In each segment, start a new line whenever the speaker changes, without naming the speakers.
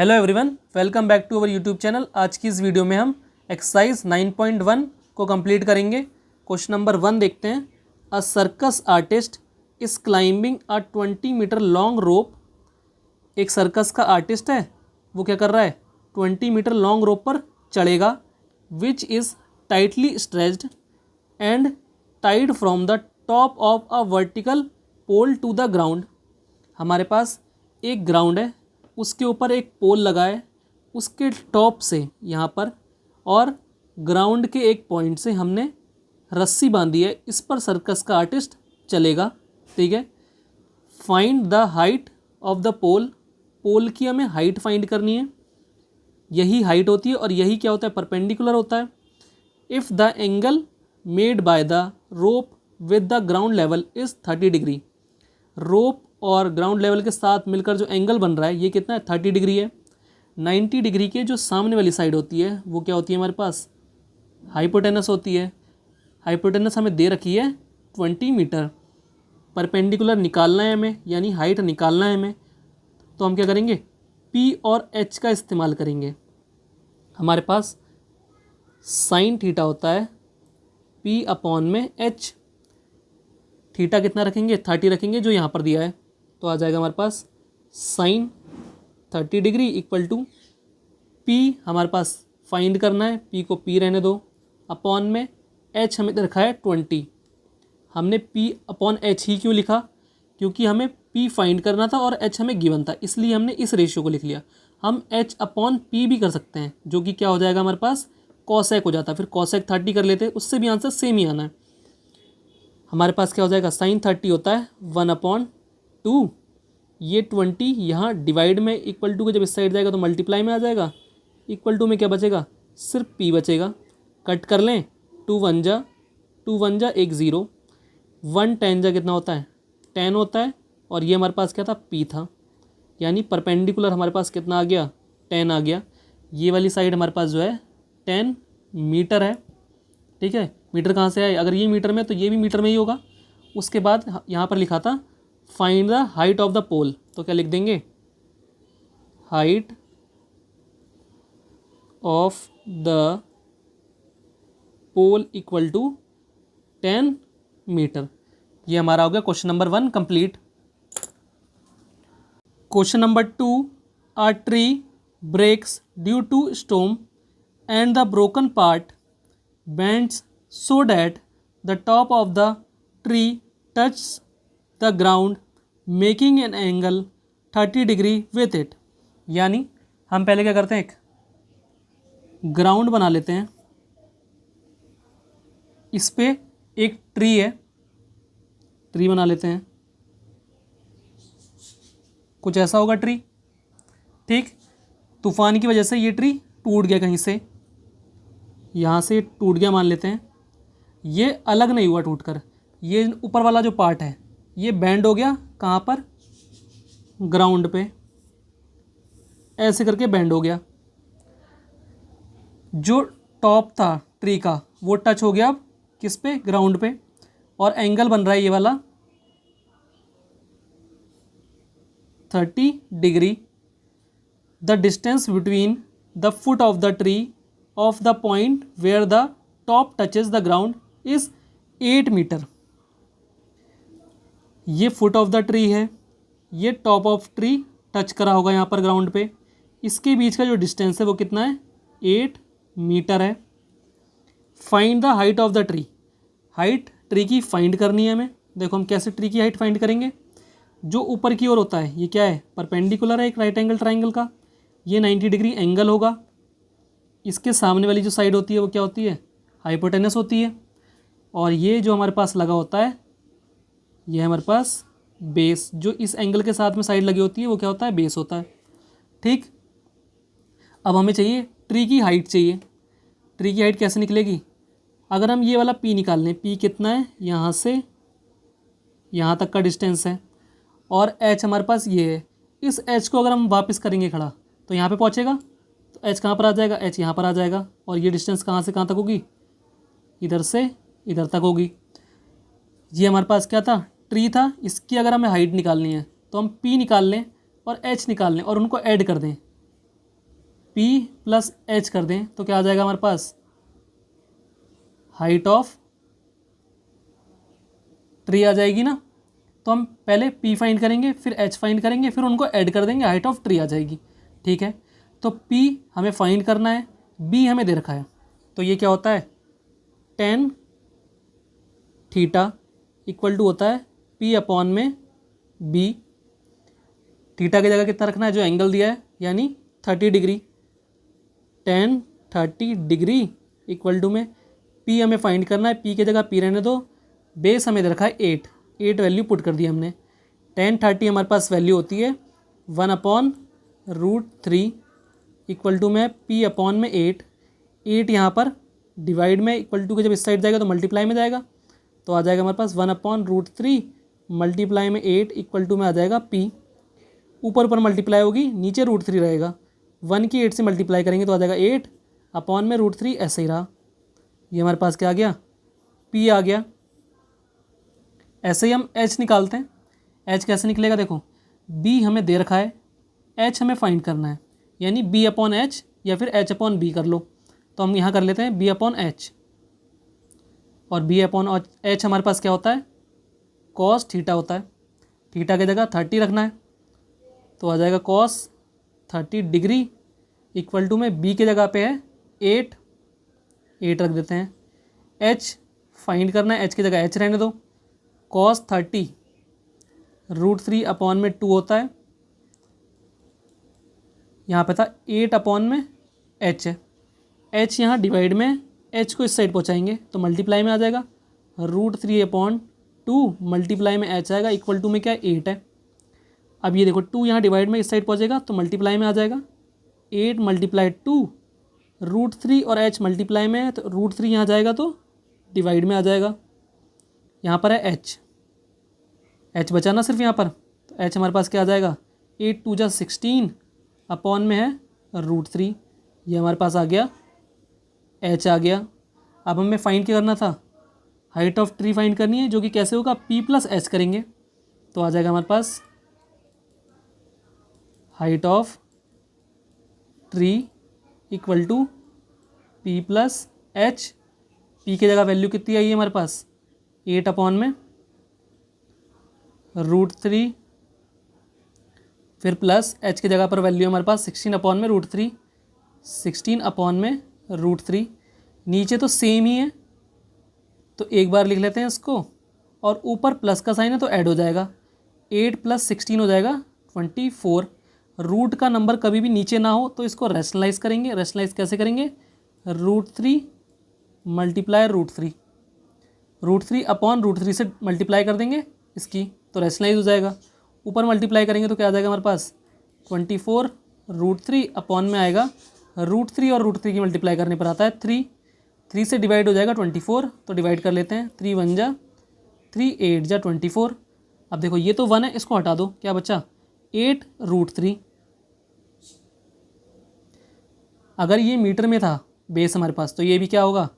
Hello everyone, welcome back to our YouTube channel. आज की इस वीडियो में हम एक्सरसाइज 9.1 को कंप्लीट करेंगे। क्वेश्चन नंबर 1 देखते हैं। A circus artist is climbing a 20 metre long rope. एक सर्कस का आर्टिस्ट है, वो क्या कर रहा है, 20 मीटर लॉन्ग रोप पर चढ़ेगा, which is tightly stretched and tied from the top of a vertical pole to the ground. हमारे पास एक ग्राउंड है, उसके ऊपर एक पोल लगा है, उसके टॉप से यहाँ पर और ग्राउंड के एक पॉइंट से हमने रस्सी बांधी है, इस पर सर्कस का आर्टिस्ट चलेगा। ठीक है। Find the height of the pole. Pole की हमें हाइट फाइंड करनी है। यही हाइट होती है और यही क्या होता है, परपेंडिकुलर होता है। If the angle made by the rope with the ground level is 30 degree. Rope और ग्राउंड लेवल के साथ मिलकर जो एंगल बन रहा है ये कितना है, 30 डिग्री है। 90 डिग्री के जो सामने वाली साइड होती है वो क्या होती है, हमारे पास हाइपोटेनस होती है। हाइपोटेनस हमें दे रखी है 20 मीटर। परपेंडिकुलर निकालना है हमें, यानी हाइट निकालना है हमें, तो हम क्या करेंगे, पी और एच का इस्तेमाल करेंगे। हमारे पास साइन थीटा होता है पी अपॉन में एच। थीटा कितना रखेंगे, 30 रखेंगे, जो यहाँ पर दिया है, तो आ जाएगा हमारे पास sine 30 degree equal to P. हमारे पास फाइंड करना है, पी को पी रहने दो, अपॉन में एच हमें रखा है 20। हमने पी अपॉन एच ही क्यों लिखा, क्योंकि हमें पी फाइंड करना था और एच हमें गिवन था, इसलिए हमने इस रेशियो को लिख लिया। हम एच अपॉन पी भी कर सकते हैं, जो कि क्या हो जाएगा, हमारे पास कॉसेक हो जाता है। फिर कॉसेक 30 कर लेते, उससे भी आंसर सेम ही आना है। हमारे पास क्या हो जाएगा, साइन 30 होता है 1/2। ये 20 यहाँ डिवाइड में इक्वल टू के जब इस साइड जाएगा तो मल्टीप्लाई में आ जाएगा। इक्वल टू में क्या बचेगा, सिर्फ पी बचेगा। कट कर लें, 2 1 जा 2 1 जा 1 0, 1 10 जा कितना होता है, 10 होता है। और ये हमारे पास क्या था, पी था, यानी परपेंडिकुलर हमारे पास कितना आ गया, 10 आ गया। ये वाली साइड हमारे पास जो है 10 मीटर है। ठीक है, मीटर कहाँ से आए, अगर ये मीटर में तो ये भी मीटर में ही होगा। उसके बाद यहाँ पर लिखा था find the height of the pole, तो क्या लिख देंगे, height of the pole equal to 10 metre. ये हमारा हो गया question number 1 complete. Question number 2, a tree breaks due to storm and the broken part bends so that the top of the tree touches the ground making an angle 30 degree with it। यानी हम पहले क्या करते हैं, एक ground बना लेते हैं, इस पे एक ट्री है, ट्री बना लेते हैं, कुछ ऐसा होगा ट्री। ठीक, तूफान की वजह से ये ट्री टूट गया, कहीं से यहाँ से टूट गया मान लेते हैं। ये अलग नहीं हुआ टूटकर, ये ऊपर वाला जो पार्ट है ये बैंड हो गया, कहाँ पर, ग्राउंड पे, ऐसे करके बैंड हो गया। जो टॉप था ट्री का वो टच हो गया अब किस पे, ग्राउंड पे, और एंगल बन रहा है ये वाला 30 degree. The distance between the foot of the tree of the point where the top touches the ground is 8 metre. ये फुट ऑफ द ट्री है, ये टॉप ऑफ ट्री टच करा होगा यहाँ पर ग्राउंड पे, इसके बीच का जो डिस्टेंस है वो कितना है, 8 मीटर है। Find the height of the tree. Height tree की फाइंड करनी है हमें। देखो हम कैसे ट्री की हाइट फाइंड करेंगे, जो ऊपर की ओर होता है ये क्या है, परपेंडिकुलर है एक राइट एंगल ट्राइंगल का, ये 90 डिग्री एंगल होगा। इसके सामने वाली जो साइड होती है वो क्या होती है, हाइपोटेनस होती है। और ये जो हमारे पास लगा होता है ये हमारे पास बेस, जो इस एंगल के साथ में साइड लगी होती है वो क्या होता है, बेस होता है। ठीक, अब हमें चाहिए ट्री की हाइट चाहिए। ट्री की हाइट कैसे निकलेगी, अगर हम ये वाला पी निकाल लें, पी कितना है, यहाँ से यहाँ तक का डिस्टेंस है, और एच हमारे पास ये है। इस एच को अगर हम वापस करेंगे खड़ा तो यहाँ पे पहुँचेगा, तो एच कहाँ पर आ जाएगा, एच यहाँ पर आ जाएगा। और ये डिस्टेंस कहाँ से कहाँ तक होगी, इधर से इधर तक होगी। ये हमारे पास क्या था, ट्री था, इसकी अगर हमें हाइट निकालनी है तो हम पी निकाल लें और एच निकाल लें और उनको ऐड कर दें, P प्लस H कर दें तो क्या आ जाएगा हमारे पास, हाइट ऑफ ट्री आ जाएगी ना। तो हम पहले P फाइंड करेंगे, फिर H फाइंड करेंगे, फिर उनको ऐड कर देंगे, हाइट ऑफ ट्री आ जाएगी। ठीक है, तो P हमें फाइंड करना है, B हमें दे रखा है, तो ये क्या होता है, टेन थीटा इक्वल टू होता है P अपॉन में B। थीटा की जगह कितना रखना है, जो एंगल दिया है, यानी 30 degree, tan 30 degree equal to में P हमें फाइंड करना है, P की जगह P रहने दो, बेस हमें दे रखा है 8 वैल्यू पुट कर दी हमने। टेन 30 हमारे पास वैल्यू होती है 1/√3 इक्वल टू में P अपॉन में 8 यहाँ पर डिवाइड में, इक्वल टू के जब इस साइड जाएगा तो मल्टीप्लाई में जाएगा, तो आ जाएगा हमारे पास 1/√3 मल्टीप्लाई में 8 इक्वल टू में आ जाएगा P। ऊपर ऊपर मल्टीप्लाई होगी, नीचे √3 रहेगा, 1 की 8 से मल्टीप्लाई करेंगे तो आ जाएगा 8 अपॉन में √3, ऐसे ही रहा। ये हमारे पास क्या आ गया, P आ गया। ऐसे ही हम H निकालते हैं। H कैसे निकलेगा, देखो B हमें दे रखा है, H हमें फाइंड करना है, यानी B अपॉन H या फिर H अपॉन B कर लो। तो हम यहाँ कर लेते हैं B अपॉन H, और B अपॉन H हमारे पास क्या होता है, कॉस थीटा होता है। थीटा की जगह 30 रखना है, तो आ जाएगा कॉस 30 डिग्री इक्वल टू में B की जगह पे है 8 रख देते हैं। H फाइंड करना है, H की जगह H रहने दो, कॉस 30 √3 अपॉन में 2 होता है, यहाँ पे था 8 अपॉन में H है, H यहाँ डिवाइड में, H को इस साइड पहुँचाएंगे तो मल्टीप्लाई में आ जाएगा, √3 अपॉन 2 मल्टीप्लाई में H आएगा, इक्वल टू में क्या है 8 है। अब ये देखो 2 यहाँ डिवाइड में इस साइड पहुँचेगा तो मल्टीप्लाई में आ जाएगा, 8 मल्टीप्लाई 2 √3 और H मल्टीप्लाई में है, तो √3 यहाँ जाएगा तो डिवाइड में आ जाएगा। यहाँ पर है H बचा ना सिर्फ यहाँ पर, तो H हमारे पास क्या आ जाएगा, 8 2 जा 16 अपॉन में है √3, ये हमारे पास आ गया, H आ गया। अब हमें फाइंड क्या करना था, हाइट ऑफ ट्री फाइंड करनी है, जो कि कैसे होगा, P प्लस H करेंगे, तो आ जाएगा हमारे पास height of tree equal to P plus H। P की जगह वैल्यू कितनी आई है हमारे पास, 8 अपॉन में √3, फिर प्लस H की जगह पर वैल्यू हमारे पास 16 अपॉन में √3, 16 अपॉन में √3। नीचे तो सेम ही है, तो एक बार लिख लेते हैं इसको, और ऊपर प्लस का साइन है तो ऐड हो जाएगा, 8 + 16 हो जाएगा 24। रूट का नंबर कभी भी नीचे ना हो तो इसको रैशनलाइज करेंगे। रैशनलाइज कैसे करेंगे, √3 मल्टीप्लाई √3 अपॉन √3 से मल्टीप्लाई कर देंगे इसकी, तो रैशनलाइज हो जाएगा। ऊपर मल्टीप्लाई करेंगे तो क्या आ जाएगा हमारे पास, 24 √3 अपॉन में आएगा, √3 और √3 की मल्टीप्लाई करने पर आता है 3 से डिवाइड हो जाएगा 24, तो डिवाइड कर लेते हैं, 3 1 जा 3 8 जा 24। अब देखो ये तो 1 है, इसको हटा दो, क्या बचा 8 √3। अगर ये मीटर में था बेस हमारे पास, तो ये भी क्या होगा,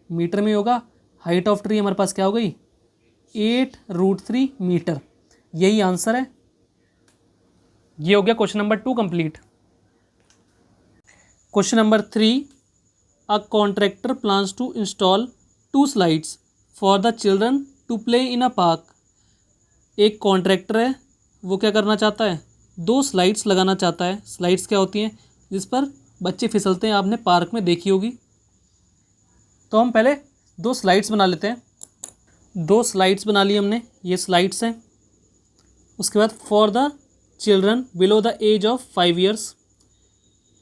मीटर में होगा। हाइट ऑफ ट्री हमारे पास क्या हो गई, 8 √3 मीटर। यही आंसर है। ये हो गया question number 2 complete. Question number 3, a contractor plans to install 2 slides for the children to play in a park. एक कॉन्ट्रैक्टर है, वो क्या करना चाहता है, 2 स्लाइड्स लगाना चाहता है। स्लाइड्स क्या होती हैं, जिस पर बच्चे फिसलते हैं, आपने पार्क में देखी होगी। तो हम पहले 2 स्लाइड्स बना लेते हैं। 2 स्लाइड्स बना ली हमने, ये स्लाइड्स हैं। उसके बाद for the children below the age of 5 years,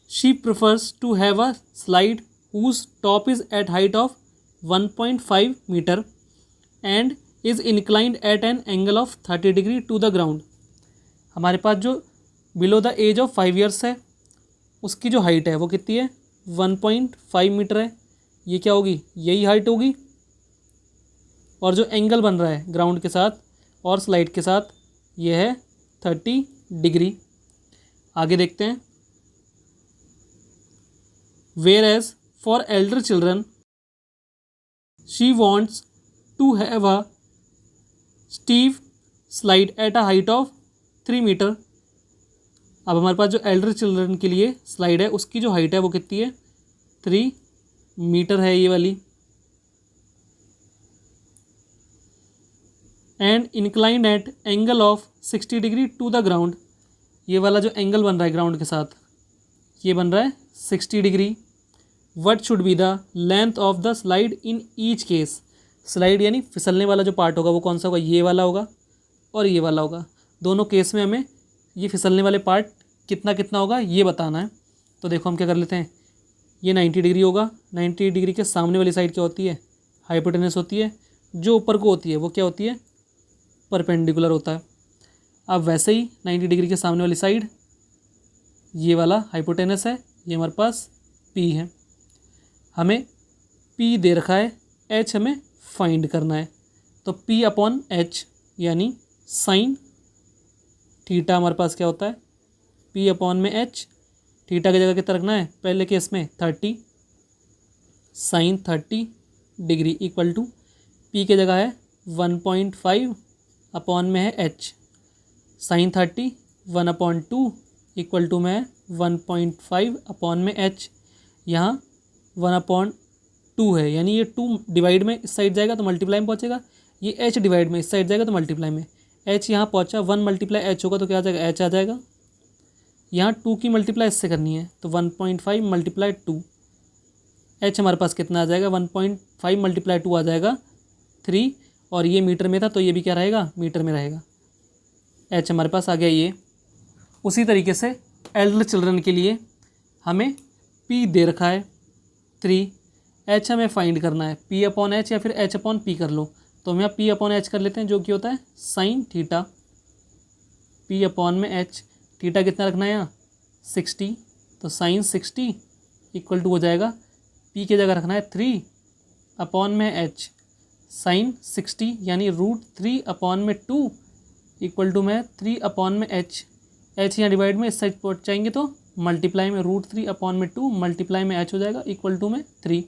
she prefers to have a slide whose top is at height of 1.5 metre and is inclined at an angle of 30 degree to the ground. हमारे पास जो below the age of 5 years है, उसकी जो height है वो कितनी है, 1.5 मीटर है। ये क्या होगी, यही हाइट होगी, और जो एंगल बन रहा है ग्राउंड के साथ और स्लाइड के साथ, ये है 30 डिग्री। आगे देखते हैं, whereas for elder children she wants to have a steep slide at a height of 3 metre. अब हमारे पास जो एल्डर चिल्ड्रन के लिए स्लाइड है उसकी जो हाइट है वो कितनी है, 3 मीटर है ये वाली, and inclined at angle of 60 degree to the ground. ये वाला जो एंगल बन रहा है ग्राउंड के साथ ये बन रहा है 60 degree. What should be the length of the slide in each case. Slide यानी फिसलने वाला जो पार्ट होगा वो कौन सा होगा, ये वाला होगा और ये वाला होगा। दोनों केस में हमें ये फिसलने वाले पार्ट कितना कितना होगा ये बताना है। तो देखो हम क्या कर लेते हैं, ये 90 डिग्री होगा। 90 डिग्री के सामने वाली साइड क्या होती है, हाइपोटेनस होती है। जो ऊपर को होती है वो क्या होती है, परपेंडिकुलर होता है। अब वैसे ही 90 डिग्री के सामने वाली साइड ये वाला हाइपोटेनस है, ये हमारे पास P है। हमें P दे रखा है, H हमें फाइंड करना है। तो P अपॉन H यानी साइन थीटा हमारे पास क्या होता है, P अपॉन में H। थीटा की जगह कितना रखना है, पहले केस में 30 sine 30 degree equal to P की जगह है 1.5 अपॉन में है H। साइन 30 1/2 इक्वल टू में है 1.5 अपॉन में H। यहाँ 1/2 है यानी ये 2 डिवाइड में इस साइड जाएगा तो मल्टीप्लाई में पहुँचेगा, ये H डिवाइड में इस साइड जाएगा तो मल्टीप्लाई में। H यहाँ पहुँचा 1 मल्टीप्लाई H होगा तो क्या आ जाएगा, H आ जाएगा। यहाँ 2 की मल्टीप्लाई इससे करनी है तो 1.5 मल्टीप्लाई 2, H हमारे पास कितना आ जाएगा, 1.5 मल्टीप्लाई 2 आ जाएगा 3। और ये मीटर में था तो ये भी क्या रहेगा, मीटर में रहेगा। H हमारे पास आ गया ये। उसी तरीके से एल्डर चिल्ड्रन के लिए हमें P दे रखा है 3, H हमें फाइंड करना है P अपॉन H या फिर H अपॉन P कर लो। तो हम यहाँ P अपॉन H कर लेते हैं जो कि होता है साइन थीटा। P अपॉन में H, थीटा कितना रखना है यहाँ 60, तो साइन 60 इक्वल टू हो जाएगा P की जगह रखना है 3 अपॉन में H साइन 60 यानी √3 अपॉन में 2 इक्वल टू में 3 अपॉन में H। H यहाँ डिवाइड में इस साइड पहुँच जाएंगे तो मल्टीप्लाई में √3 अपॉन में 2 मल्टीप्लाई में H हो जाएगा इक्वल टू में 3।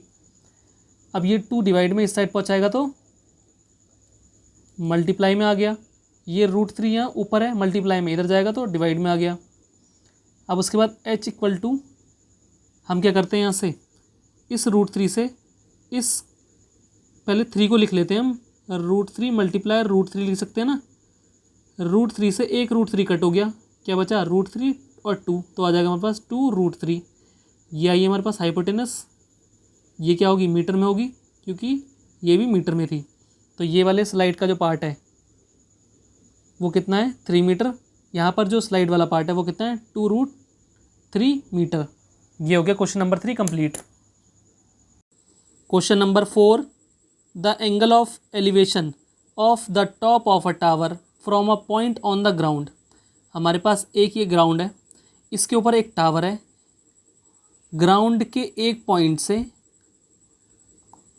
अब ये 2 डिवाइड में इस साइड पहुँचाएगा तो मल्टीप्लाई में आ गया, ये √3 यहाँ ऊपर है मल्टीप्लाई में इधर जाएगा तो डिवाइड में आ गया। अब उसके बाद H इक्वल टू हम क्या करते हैं, यहाँ से इस √3 से इस पहले 3 को लिख लेते हैं हम, √3 मल्टीप्लाई √3 लिख सकते हैं ना। √3 से एक √3 कट हो गया, क्या बचा √3 और 2, तो आ जाएगा हमारे पास 2√3। ये आई हमारे पास हाइपोटेनस, ये क्या होगी मीटर में होगी क्योंकि ये भी मीटर में थी। तो ये वाले स्लाइड का जो पार्ट है वो कितना है 3 मीटर। यहाँ पर जो स्लाइड वाला पार्ट है वो कितना है 2√3 मीटर। ये हो गया question number 3 complete. Question number 4, the angle of elevation of the top of a tower from a point on the ground. हमारे पास एक ये ग्राउंड है, इसके ऊपर एक टावर है। ग्राउंड के एक पॉइंट से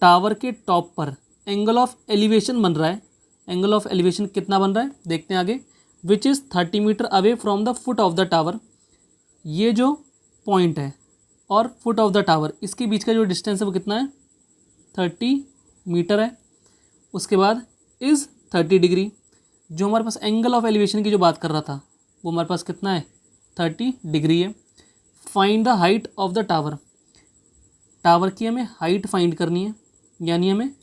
टावर के टॉप पर एंगल ऑफ एलिवेशन बन रहा है। एंगल ऑफ एलिवेशन कितना बन रहा है देखते हैं आगे। Which is 30 metre away from the foot of the tower. ये जो पॉइंट है और फुट ऑफ द टावर इसके बीच का जो डिस्टेंस है वो कितना है 30 मीटर है। उसके बाद इज़ 30 डिग्री। जो हमारे पास एंगल ऑफ एलिवेशन की जो बात कर रहा था वो हमारे पास कितना है 30 डिग्री है। Find the height of the tower. Tower की हमें हाइट फाइंड करनी है, यानी हमें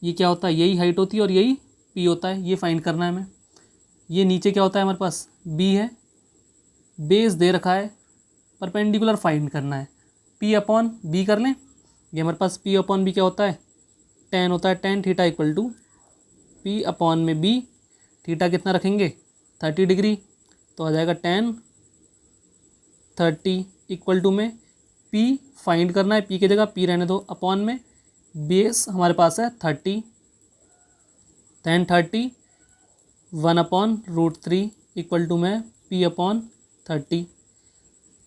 ये क्या होता है यही हाइट होती है और यही P होता है, ये फाइंड करना है हमें। ये नीचे क्या होता है हमारे पास B है, बेस दे रखा है, परपेंडिकुलर फाइंड करना है। P अपॉन B कर लें, ये हमारे पास P अपॉन B क्या होता है tan होता है। tan theta equal to P upon में B। थीटा कितना रखेंगे 30 डिग्री, तो आ जाएगा tan 30 इक्वल टू में P फाइंड करना है। P की जगह P रहने दो, अपॉन में बेस हमारे पास है 30, tan 30 1 अपॉन √3 इक्वल टू में P अपॉन 30।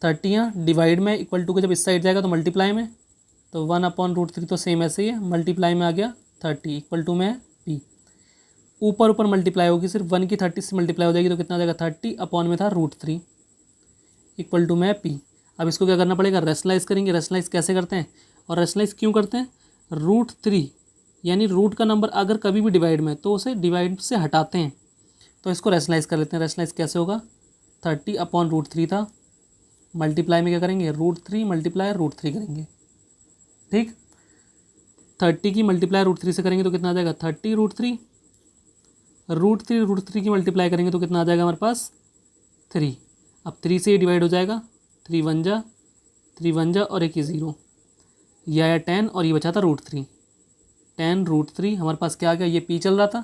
30 यहाँ डिवाइड में इक्वल टू के जब इस साइड जाएगा तो मल्टीप्लाई में, तो 1 अपॉन √3 तो सेम ऐसे ही है, मल्टीप्लाई में आ गया 30 इक्वल टू में P। ऊपर ऊपर मल्टीप्लाई होगी, सिर्फ 1 की 30 से मल्टीप्लाई हो जाएगी तो कितना आ जाएगा 30 अपॉन में था √3 इक्वल टू में P। अब इसको क्या करना पड़ेगा रेशनलाइज करेंगे। रेशनलाइज कैसे करते हैं और रेशनलाइज क्यों करते हैं, √3 यानी रूट का नंबर अगर कभी भी डिवाइड में तो उसे डिवाइड से हटाते हैं। तो इसको रेशनलाइज कर लेते हैं। रेशनलाइज कैसे होगा, 30 अपॉन √3 था, मल्टीप्लाई में क्या करेंगे, √3 मल्टीप्लाई √3 करेंगे। ठीक, 30 की मल्टीप्लाई √3 से करेंगे तो कितना आ जाएगा, 30 √3, √3 की मल्टीप्लाई करेंगे तो कितना आ जाएगा हमारे पास, 3। अब 3 से ये डिवाइड हो जाएगा, 3 1 जा और एक ये 0, ये आया 10 और ये बचा था √3, 10 √3 हमारे पास क्या आ गया, ये p चल रहा था,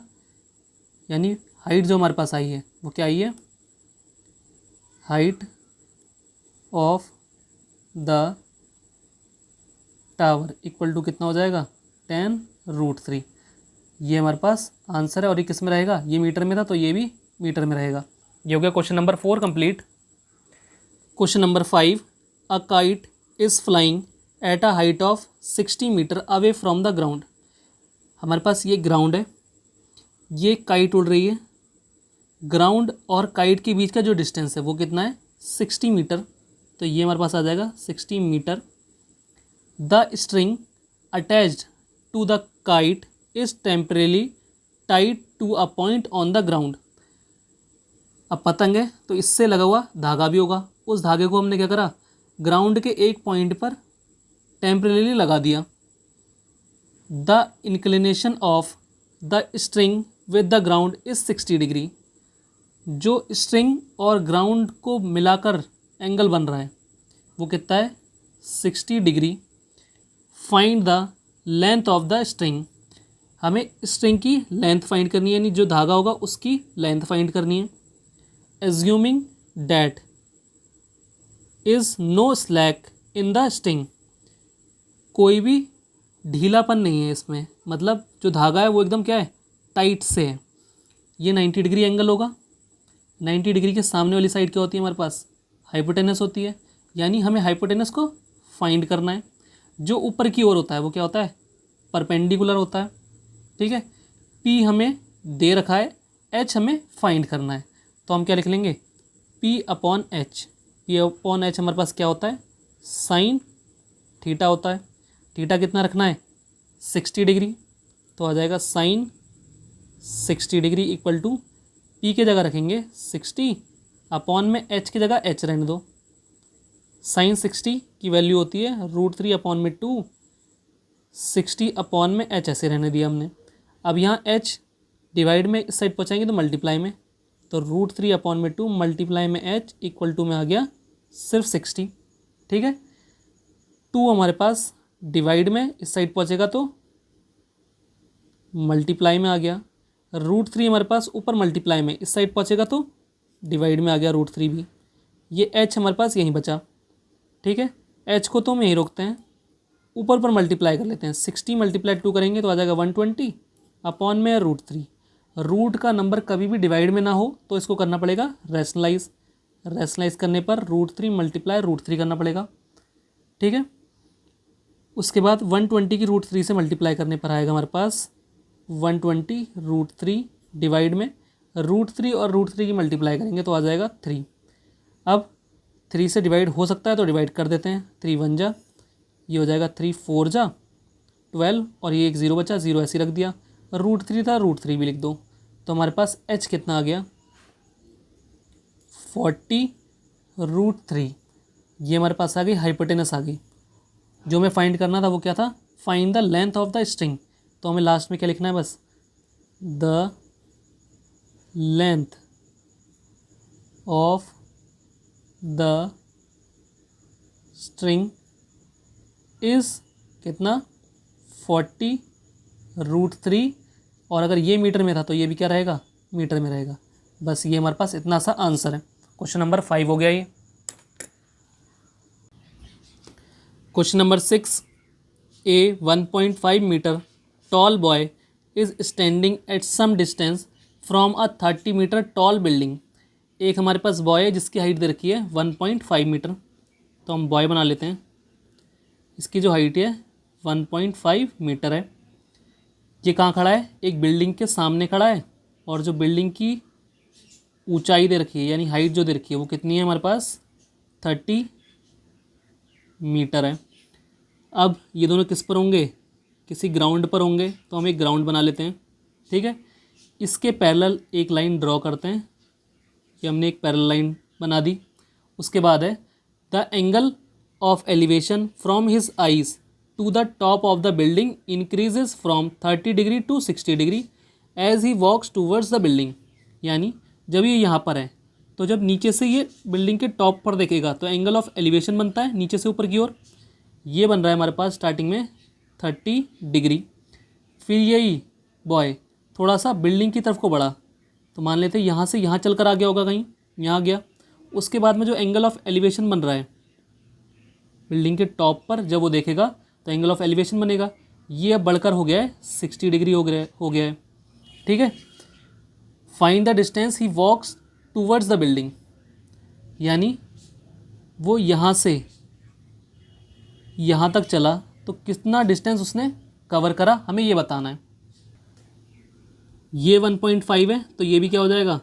यानी हाइट जो हमारे पास आई है वो क्या आई है, height of the tower equal to कितना हो जाएगा, 10 √3। ये हमारे पास आंसर है और ये किस में रहेगा, ये मीटर में था तो ये भी मीटर में रहेगा। ये हो गया question number 4 complete. Question number 5, a kite is flying at a height of 60 metre away from the ground. हमारे पास ये ग्राउंड है, ये काइट उड़ रही है, ग्राउंड और काइट के बीच का जो डिस्टेंस है वो कितना है, 60 मीटर, तो ये हमारे पास आ जाएगा 60 metre. The string attached to the kite is temporarily tied to a point on the ground. अब पतंग है तो इससे लगा हुआ धागा भी होगा, उस धागे को हमने क्या करा, ग्राउंड के एक पॉइंट पर टेम्परेली लगा दिया। The inclination of the string with the ground is 60 degree. जो स्ट्रिंग और ग्राउंड को मिलाकर एंगल बन रहा है वो कितना है, 60 degree. Find the length of the string. हमें स्ट्रिंग की लेंथ फाइंड करनी है, यानी जो धागा होगा उसकी लेंथ फाइंड करनी है। Assuming that is no slack in the string. कोई भी ढीलापन नहीं है इसमें, मतलब जो धागा है वो एकदम क्या है, टाइट से है। ये 90 डिग्री एंगल होगा, 90 डिग्री के सामने वाली साइड क्या होती है हमारे पास, हाइपोटेनस होती है, यानी हमें हाइपोटेनस को फाइंड करना है। जो ऊपर की ओर होता है वो क्या होता है, परपेंडिकुलर होता है। ठीक है, P हमें दे रखा है, H हमें फाइंड करना है, तो हम क्या लिख लेंगे, P upon H। P upon H हमारे पास क्या होता है, साइन थीटा होता है। थीटा कितना रखना है, 60 डिग्री, तो आ जाएगा sine 60 degree equal to P के जगह रखेंगे 60, अपॉन में H की जगह H रहने दो। साइन 60 की वैल्यू होती है √3 अपॉन में 2, 60 अपॉन में H ऐसे रहने दिया हमने। अब यहाँ H डिवाइड में इस साइड पहुँचाएंगे तो मल्टीप्लाई में, तो √3 अपॉन में 2 मल्टीप्लाई में H इक्वल टू में आ गया सिर्फ 60। ठीक है, 2 हमारे पास डिवाइड में इस साइड पहुँचेगा तो मल्टीप्लाई में आ गया, √3 हमारे पास ऊपर मल्टीप्लाई में इस साइड पहुँचेगा तो डिवाइड में आ गया √3 भी। ये H हमारे पास यहीं बचा। ठीक है, H को तो हम यहीं रोकते हैं, ऊपर पर मल्टीप्लाई कर लेते हैं। 60 मल्टीप्लाई 2 करेंगे तो आ जाएगा 120 अपॉन में √3। रूट का नंबर कभी भी डिवाइड में ना हो तो इसको करना पड़ेगा रैशनलाइज। रैशनलाइज करने पर √3 मल्टीप्लाई √3 करना पड़ेगा। ठीक है, उसके बाद 120 की √3 से मल्टीप्लाई करने पर आएगा हमारे पास 120 √3 डिवाइड में √3 और √3 की मल्टीप्लाई करेंगे तो आ जाएगा 3। अब 3 से डिवाइड हो सकता है तो डिवाइड कर देते हैं, 3 1 जा, ये हो जाएगा 3 4 जा 12 और ये एक 0 बचा, 0 ऐसे ही रख दिया। √3 था, √3 भी लिख दो, तो हमारे पास H कितना आ गया 40 √3। ये हमारे पास आ गई हाइपोटेनस आ गई। जो हमें फाइंड करना था वो क्या था, find the length of the string. तो हमें लास्ट में क्या लिखना है, बस the length of the string is कितना 40 √3, और अगर ये मीटर में था तो ये भी क्या रहेगा, मीटर में रहेगा। बस ये हमारे पास इतना सा आंसर है। क्वेश्चन नंबर 5 हो गया ये। Question number 6, a 1.5 metre tall boy is standing at some distance from a 30 metre tall building. एक हमारे पास बॉय है जिसकी हाइट दे रखी है 1.5 मीटर, तो हम बॉय बना लेते हैं। इसकी जो हाइट है 1.5 मीटर है। ये कहाँ खड़ा है, एक बिल्डिंग के सामने खड़ा है, और जो बिल्डिंग की ऊंचाई दे रखी है यानी हाइट जो दे रखी है वो कितनी है हमारे पास 30 मीटर है। अब ये दोनों किस पर होंगे, किसी ग्राउंड पर होंगे, तो हम एक ग्राउंड बना लेते हैं। ठीक है, इसके पैरेलल एक लाइन ड्रॉ करते हैं। ये हमने एक पैरेलल लाइन बना दी। उसके बाद है the angle of elevation from his eyes to the top of the building increases from 30 degree to 60 degree as he walks towards the building. यानी जब ये यहाँ पर है तो जब नीचे से ये बिल्डिंग के टॉप पर देखेगा तो एंगल ऑफ एलिवेशन बनता है नीचे से ऊपर की ओर, ये बन रहा है हमारे पास स्टार्टिंग में 30 डिग्री। फिर यही बॉय थोड़ा सा बिल्डिंग की तरफ को बढ़ा तो मान लेते हैं यहाँ से यहाँ चल कर आ गया होगा, कहीं यहाँ गया। उसके बाद में जो एंगल ऑफ एलिवेशन बन रहा है बिल्डिंग के टॉप पर, जब वो देखेगा तो एंगल ऑफ एलिवेशन बनेगा, ये अब बढ़कर हो गया है 60 डिग्री हो गया है। ठीक है। Find the distance he walks towards the building, यानी वो यहाँ से यहाँ तक चला तो कितना डिस्टेंस उसने कवर करा, हमें ये बताना है। ये 1.5 है तो ये भी क्या हो जाएगा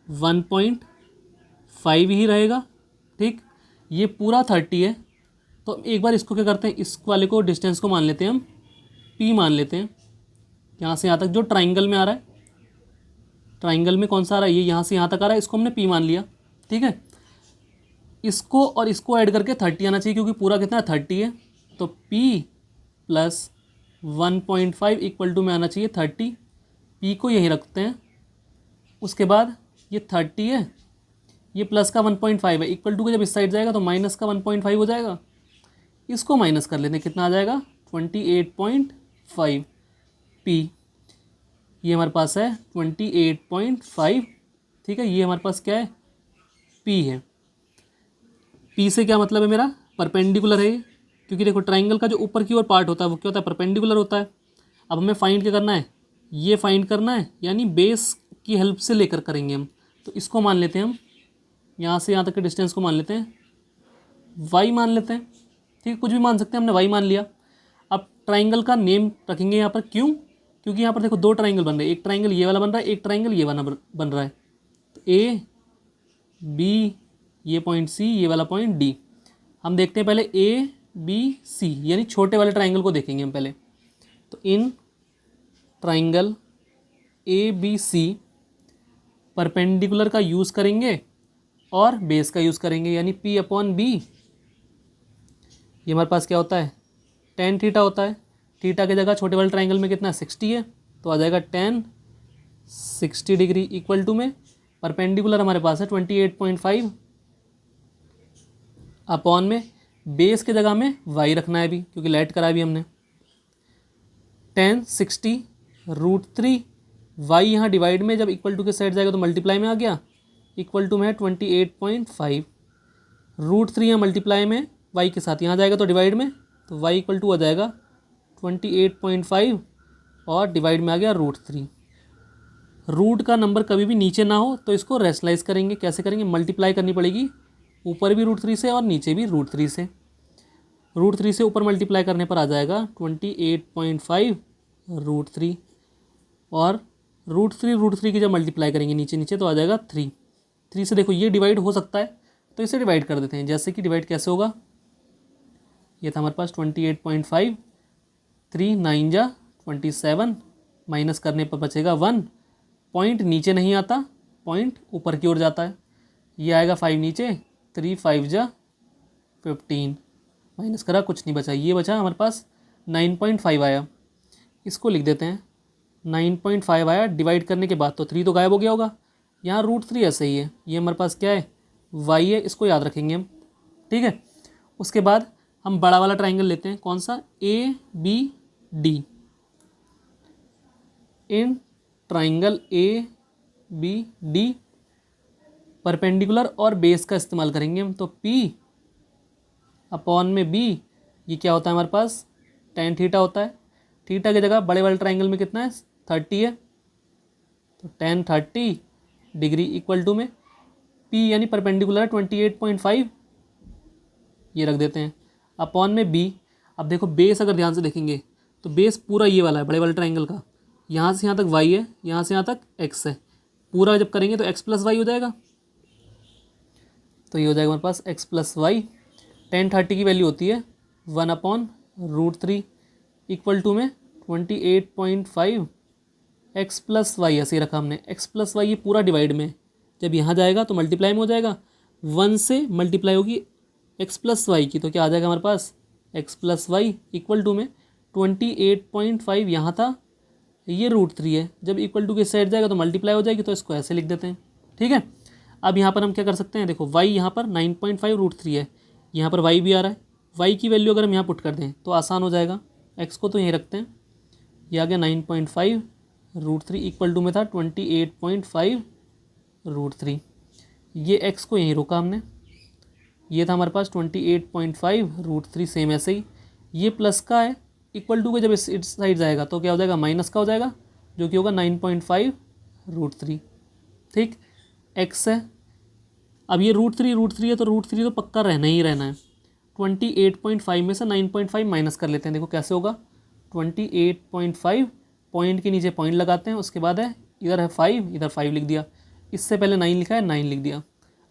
1.5 ही रहेगा। ठीक। ये पूरा 30 है तो एक बार इसको क्या करते हैं, इस वाले को डिस्टेंस को मान लेते हैं हम p मान लेते हैं। यहाँ से यहाँ तक जो ट्राइंगल में आ रहा है, ट्राइंगल में कौन सा आ रहा है, ये यहाँ से यहाँ तक आ रहा है, इसको हमने p मान लिया। ठीक है। इसको और इसको ऐड करके 30 आना चाहिए क्योंकि पूरा कितना 30 है, तो p प्लस 1.5 इक्वल टू में आना चाहिए 30। p को यहीं रखते हैं। उसके बाद ये 30 है, ये प्लस का 1.5 है, इक्वल टू का जब इस साइड जाएगा तो माइनस का 1.5 हो जाएगा। इसको माइनस कर लेते हैं, कितना आ जाएगा 28.5 p। ये हमारे पास है 28.5। ठीक है। ये हमारे पास क्या है p है। p से क्या मतलब है मेरा, परपेंडिकुलर है ये, क्योंकि देखो ट्राइंगल का जो ऊपर की ओर पार्ट होता है वो क्या होता है, परपेंडिकुलर होता है। अब हमें फाइंड क्या करना है, ये फाइंड करना है, यानी बेस की हेल्प से लेकर करेंगे हम। तो इसको मान लेते हैं हम, यहाँ से यहाँ तक के डिस्टेंस को मान लेते हैं y मान लेते हैं। ठीक है, कुछ भी मान सकते हैं, हमने y मान लिया। अब ट्राइंगल का नेम रखेंगे यहाँ पर, क्यों, क्योंकि यहाँ पर देखो दो ट्राइंगल बन रहे हैं, एक ट्राइंगल ये वाला बन रहा है, एक ट्राइंगल ये वाला बन रहा है। तो A B ये पॉइंट C, ये वाला पॉइंट D। हम देखते हैं पहले A B C, यानी छोटे वाले ट्राइंगल को देखेंगे हम पहले। तो in triangle A B C perpendicular का यूज़ करेंगे और बेस का यूज़ करेंगे, यानी P/B। ये हमारे पास क्या होता है tan थीटा होता है। थीटा की जगह छोटे वाले ट्राइंगल में कितना 60 है तो आ जाएगा tan 60 डिग्री इक्वल टू में परपेंडिकुलर हमारे पास है 28.5 अपॉन में बेस के जगह में y रखना है भी क्योंकि लेट करा भी हमने। tan 60 √3 y यहाँ डिवाइड में जब इक्वल टू के साइड जाएगा तो मल्टीप्लाई में आ गया, इक्वल टू में है 28.5। √3 यहाँ मल्टीप्लाई में y के साथ यहाँ जाएगा तो डिवाइड में, तो y इक्वल टू आ जाएगा 28.5 और डिवाइड में आ गया √3। रूट का नंबर कभी भी नीचे ना हो तो इसको रेशनलाइज करेंगे। कैसे करेंगे, मल्टीप्लाई करनी पड़ेगी ऊपर भी √3 से और नीचे भी √3 से। √3 से ऊपर मल्टीप्लाई करने पर आ जाएगा 28.5 √3 और √3 की जब मल्टीप्लाई करेंगे नीचे नीचे तो आ जाएगा 3। 3 से देखो ये डिवाइड हो सकता है तो इसे डिवाइड कर देते हैं। जैसे कि डिवाइड कैसे होगा, ये था हमारे पास 28.5, 3 9 जा 27, माइनस करने पर बचेगा 1। पॉइंट नीचे नहीं आता, पॉइंट ऊपर की ओर जाता है। ये आएगा 5 नीचे, 3 5 जा 15, माइनस करा कुछ नहीं बचा, ये बचा हमारे पास 9.5 आया। इसको लिख देते हैं 9.5 आया डिवाइड करने के बाद, तो 3 तो गायब हो गया होगा। यहाँ √3 ऐसे ही है, ये हमारे पास क्या है y है, इसको याद रखेंगे हम। ठीक है। उसके बाद हम बड़ा वाला ट्राइंगल लेते हैं, कौन सा ABD। In triangle ABD perpendicular और बेस का इस्तेमाल करेंगे हम। तो P अपॉन में B, ये क्या होता है हमारे पास tan थीटा होता है। थीटा की जगह बड़े वाले ट्राइंगल में कितना है 30 है, तो tan 30 डिग्री इक्वल टू में P यानी परपेंडिकुलर 28.5, ये रख देते हैं अपॉन में B। अब देखो बेस अगर ध्यान से देखेंगे तो बेस पूरा ये वाला है बड़े वाले ट्राइंगल का, यहाँ से यहाँ तक y है, यहाँ से यहाँ तक x है। पूरा जब करेंगे तो x + y हो जाएगा, तो ये हो जाएगा हमारे पास x + y। tan 30 की वैल्यू होती है 1/√3 इक्वल टू में 28.5 x + y ऐसे ही रखा हमने। x + y ये पूरा डिवाइड में, जब यहाँ जाएगा तो मल्टीप्लाई में हो जाएगा, 1 से मल्टीप्लाई होगी एक्स प्लस वाई की, तो क्या आ जाएगा हमारे पास X plus Y equal to में 28.5 यहाँ था, ये √3 है, जब इक्वल टू के साइड जाएगा तो मल्टीप्लाई हो जाएगी, तो इसको ऐसे लिख देते हैं। ठीक है, अब यहाँ पर हम क्या कर सकते हैं, देखो वाई यहाँ पर 9.5 √3 है, यहाँ पर वाई भी आ रहा है, वाई की वैल्यू अगर हम यहाँ पुट कर दें तो आसान हो जाएगा। एक्स को तो यहीं रखते हैं, ये आ गया 9.5 √3 इक्वल टू में था 28.5 √3, ये एक्स को यहीं रोका हमने, ये था हमारे पास 28.5 √3, सेम ऐसे ही ये प्लस का है, इक्वल टू का जब इस साइड जाएगा तो क्या हो जाएगा, माइनस का हो जाएगा, जो कि होगा 9.5 √3। ठीक, एक्स है, अब ये √3 है तो √3 तो पक्का रहना ही रहना है। 28.5 में से 9.5 माइनस कर लेते हैं, देखो कैसे होगा, 28.5 पॉइंट के नीचे पॉइंट लगाते हैं, उसके बाद है इधर है 5, इधर 5 लिख दिया, इससे पहले 9 लिखा है 9 लिख दिया।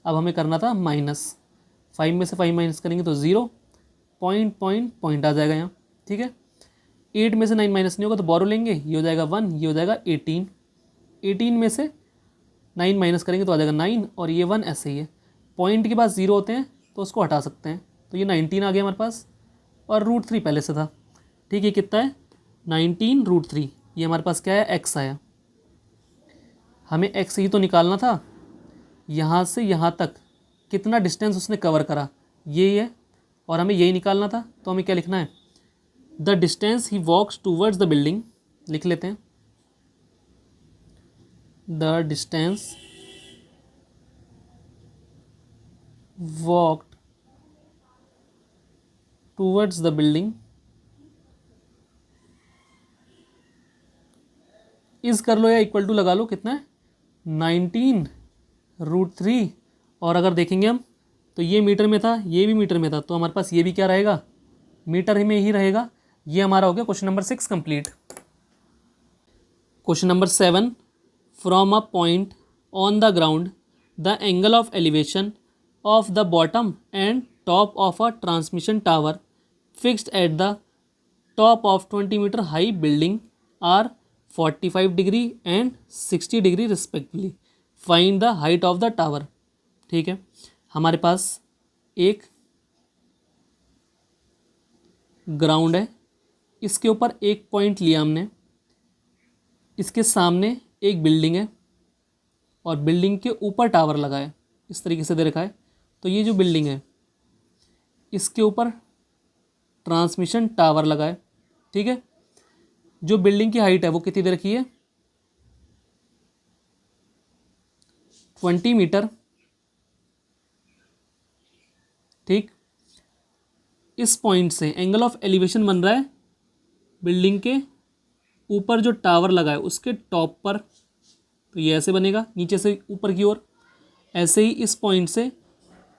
अब हमें करना था माइनस, 5 में से 5 माइनस करेंगे तो 0, पॉइंट आ जाएगा यहाँ। ठीक है, 8 में से 9 माइनस नहीं होगा तो बोरो लेंगे, ये हो जाएगा 1, ये हो जाएगा 18 में से 9 माइनस करेंगे तो आ जाएगा 9, और ये 1 ऐसे ही है, पॉइंट के पास 0 होते हैं तो उसको हटा सकते हैं, तो ये 19 आ गया हमारे पास, और √3 पहले से था। ठीक है, कितना है 19 √3, ये हमारे पास क्या है, एक्स आया। हमें एक्स ही तो निकालना था, यहाँ से यहाँ तक कितना डिस्टेंस उसने कवर करा, ये है, और हमें यही निकालना था, तो हमें क्या लिखना है, the distance he walks towards the building, लिख लेते हैं, the distance walked towards the building is कर लो या इक्वल टू लगा लो, कितना है 19 √3, और अगर देखेंगे हम तो ये मीटर में था, ये भी मीटर में था, तो हमारे पास ये भी क्या रहेगा, मीटर में ही रहेगा। ये हमारा हो गया question number 6 complete. Question number 7, from a point on the ground the angle of elevation of the bottom and top of a transmission tower fixed at the top of 20 metre high building are 45 degree and 60 degree respectively, find the height of the tower. ठीक है, हमारे पास एक ground है, इसके ऊपर एक point लिया हमने, इसके सामने एक बिल्डिंग है और बिल्डिंग के ऊपर टावर लगा है, इस तरीके से दे रखा है। तो ये जो बिल्डिंग है इसके ऊपर ट्रांसमिशन टावर लगा है। ठीक है, जो बिल्डिंग की हाइट है वो कितनी दे रखी है, 20 मीटर। ठीक, इस पॉइंट से एंगल ऑफ एलिवेशन बन रहा है बिल्डिंग के ऊपर जो टावर लगा है उसके टॉप पर, तो ये ऐसे बनेगा नीचे से ऊपर की ओर। ऐसे ही इस पॉइंट से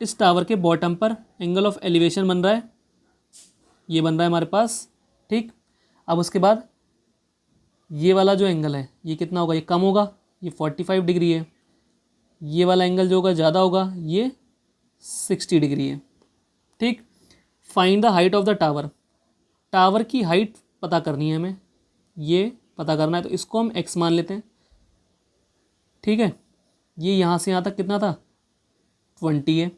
इस टावर के बॉटम पर एंगल ऑफ एलिवेशन बन रहा है, ये बन रहा है हमारे पास। ठीक, अब उसके बाद ये वाला जो एंगल है ये कितना होगा, ये कम होगा, ये 45 डिग्री है। ये वाला एंगल जो होगा ज़्यादा होगा, ये 60 डिग्री है। ठीक, find the height of the tower, tower की हाइट पता करनी है हमें, ये पता करना है, तो इसको हम x मान लेते हैं। ठीक है, ये यहाँ से यहाँ तक कितना था, 20 है।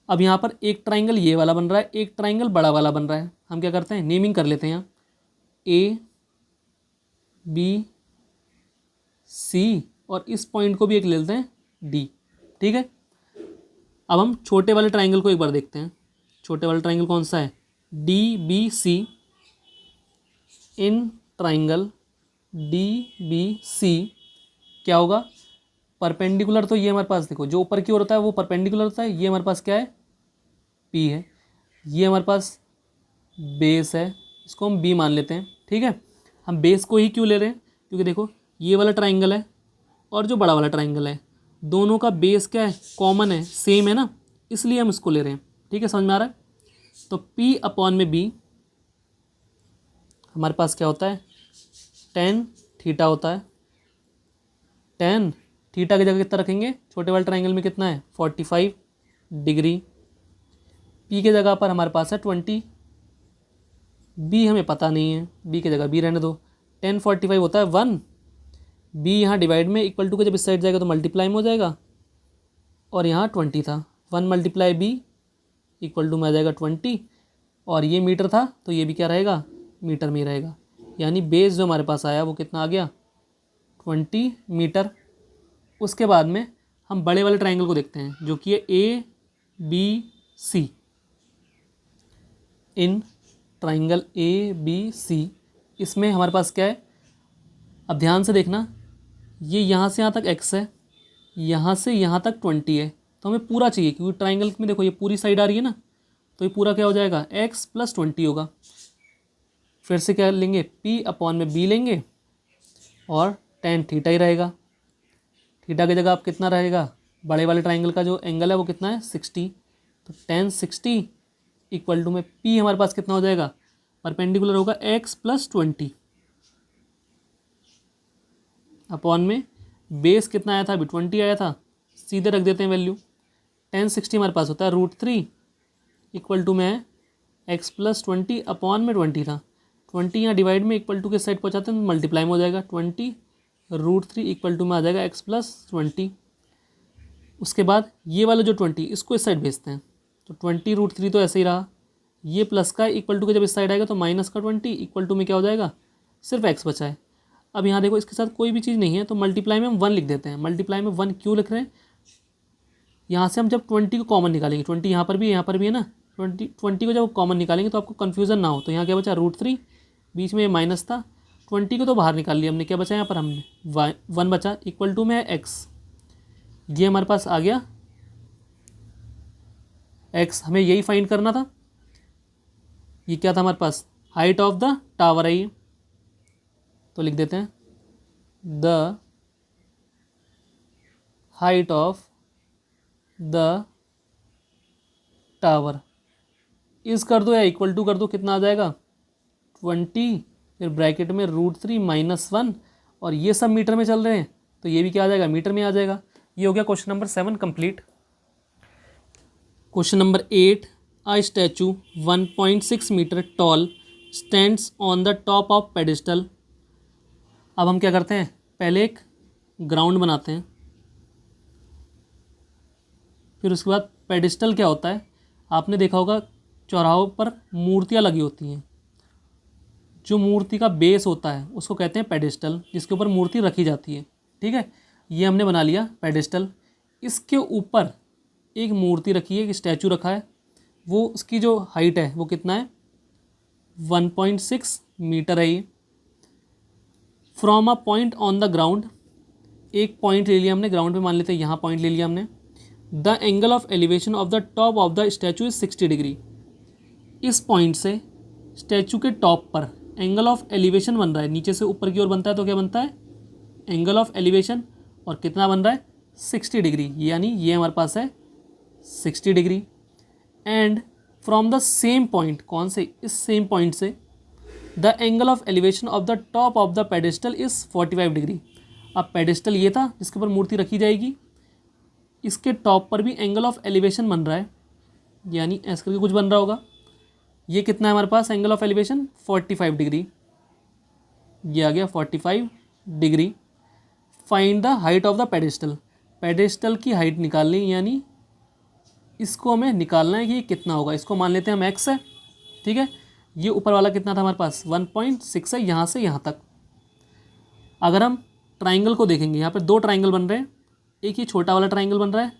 अब यहाँ पर एक ट्राइंगल ये वाला बन रहा है, एक ट्राइंगल बड़ा वाला बन रहा है। हम क्या करते हैं, नेमिंग कर लेते हैं यहाँ, A B C, और इस पॉइंट को भी एक ले लेते हैं D। ठीक है, अब हम छोटे वाले ट्राइंगल को एक बार देखते हैं। छोटे वाला ट्राइंगल कौन सा है, DBC। इन ट्राइंगल DBC क्या होगा, परपेंडिकुलर, तो ये हमारे पास देखो जो ऊपर की ओर होता है वो परपेंडिकुलर होता है, ये हमारे पास क्या है, P है। ये हमारे पास बेस है, इसको हम B मान लेते हैं। ठीक है, हम बेस को ही क्यों ले रहे हैं, क्योंकि देखो ये वाला ट्राइंगल है और जो बड़ा वाला ट्राइंगल है दोनों का बेस क्या है, कॉमन है, सेम है ना, इसलिए हम इसको ले रहे हैं। ठीक है, समझ में आ रहा है। तो P अपॉन में B हमारे पास क्या होता है, tan थीटा होता है। tan थीटा की जगह कितना रखेंगे, छोटे वाले ट्राइंगल में कितना है, 45 डिग्री। P के जगह पर हमारे पास है 20, B हमें पता नहीं है, B की जगह B रहने दो। tan 45 होता है 1, बी यहाँ डिवाइड में इक्वल टू के जब इस साइड जाएगा तो मल्टीप्लाई में हो जाएगा, और यहाँ 20 था, 1 मल्टीप्लाई बी इक्वल टू में आ जाएगा 20, और ये मीटर था तो ये भी क्या रहेगा, मीटर में ही रहेगा। यानी बेस जो हमारे पास आया वो कितना आ गया, 20 मीटर। उसके बाद में हम बड़े वाले ट्राइंगल को देखते हैं जो कि है A B C. In triangle A B C, इसमें हमारे पास क्या है, अब ध्यान से देखना, ये यहाँ से यहाँ तक x है, यहाँ से यहाँ तक 20 है, तो हमें पूरा चाहिए क्योंकि ट्राइंगल में देखो ये पूरी साइड आ रही है ना, तो ये पूरा क्या हो जाएगा, x + 20 होगा। फिर से क्या लेंगे, p अपॉन में b लेंगे और tan थीटा ही रहेगा। थीटा की जगह आप कितना रहेगा, बड़े वाले ट्राइंगल का जो एंगल है वो कितना है, 60, तो tan 60 इक्वल टू में p हमारे पास कितना हो जाएगा, परपेंडिकुलर होगा x + 20 अपॉन में बेस कितना आया था, अभी 20 आया था, सीधे रख देते हैं वैल्यू। tan 60 हमारे पास होता है √3 इक्वल टू में है x + 20 अपॉन में 20 था, 20 यहाँ डिवाइड में इक्वल टू के साइड पहुँचाते हैं तो मल्टीप्लाई में हो जाएगा, 20 √3 इक्वल टू में आ जाएगा x + 20। उसके बाद ये वाला जो 20 इसको इस साइड भेजते हैं, तो 20 √3 तो ऐसे ही रहा, ये प्लस का इक्वल टू के जब इस साइड आएगा तो माइनस का 20 इक्वल टू में क्या हो जाएगा, सिर्फ x बचा है। अब यहाँ देखो इसके साथ कोई भी चीज़ नहीं है तो मल्टीप्लाई में हम 1 लिख देते हैं। मल्टीप्लाई में 1 क्यों लिख रहे हैं, यहाँ से हम जब 20 को कॉमन निकालेंगे, 20 यहाँ पर भी है ना, 20 को जब कॉमन निकालेंगे तो आपको कन्फ्यूज़न ना हो, तो यहाँ क्या बचा, √3, बीच में ये माइनस था, 20 को तो बाहर निकाल लिया हमने, क्या बचा यहाँ पर हमने 1 बचा इक्वल टू में है x। ये हमारे पास आ गया x, हमें यही फाइंड करना था। ये क्या था हमारे पास, हाइट ऑफ द टावर है ये, तो लिख देते हैं the height of the tower इस कर दो या इक्वल टू कर दो, कितना आ जाएगा 20, फिर ब्रैकेट में √3 - 1, और ये सब मीटर में चल रहे हैं तो ये भी क्या आ जाएगा, मीटर में आ जाएगा। ये हो गया question number 7 complete. Question number 8, a statue 1.6 metre tall stands on the top of pedestal. अब हम क्या करते हैं, पहले एक ग्राउंड बनाते हैं, फिर उसके बाद पेडिस्टल क्या होता है, आपने देखा होगा चौराहों पर मूर्तियाँ लगी होती हैं, जो मूर्ति का बेस होता है उसको कहते हैं पेडिस्टल, जिसके ऊपर मूर्ति रखी जाती है। ठीक है, ये हमने बना लिया पेडिस्टल। इसके ऊपर एक मूर्ति रखी है, एक स्टैचू रखा है, वो उसकी जो हाइट है वो कितना है, 1.6 मीटर है ये। From a point on the ground, एक पॉइंट ले लिया हमने ग्राउंड पे, मान लेते हैं यहाँ पॉइंट ले लिया हमने। The angle of elevation of the top of the statue is 60 degree. इस पॉइंट से स्टैचू के टॉप पर एंगल ऑफ एलिवेशन बन रहा है, नीचे से ऊपर की ओर बनता है तो क्या बनता है, एंगल ऑफ एलिवेशन, और कितना बन रहा है 60 डिग्री, यानी ये हमारे पास है 60 degree. And from the same point, कौन से, इस सेम पॉइंट से the angle of elevation of the top of the pedestal is 45 degree. अब पेडिस्टल ये था जिसके ऊपर मूर्ति रखी जाएगी, इसके टॉप पर भी एंगल ऑफ एलिवेशन बन रहा है, यानी ऐसे करके कुछ बन रहा होगा। ये कितना है हमारे पास एंगल ऑफ एलिवेशन, 45 डिग्री, ये आ गया 45 degree. Find the height of the pedestal, pedestal की हाइट निकालनी, यानी इसको हमें निकालना है कि ये कितना होगा। इसको मान लेते हैं हम x है, ठीक है। ये ऊपर वाला कितना था हमारे पास, 1.6 है, यहाँ से यहाँ तक। अगर हम ट्राइंगल को देखेंगे, यहाँ पर 2 ट्राइंगल बन रहे हैं, एक ये छोटा वाला ट्राइंगल बन रहा है,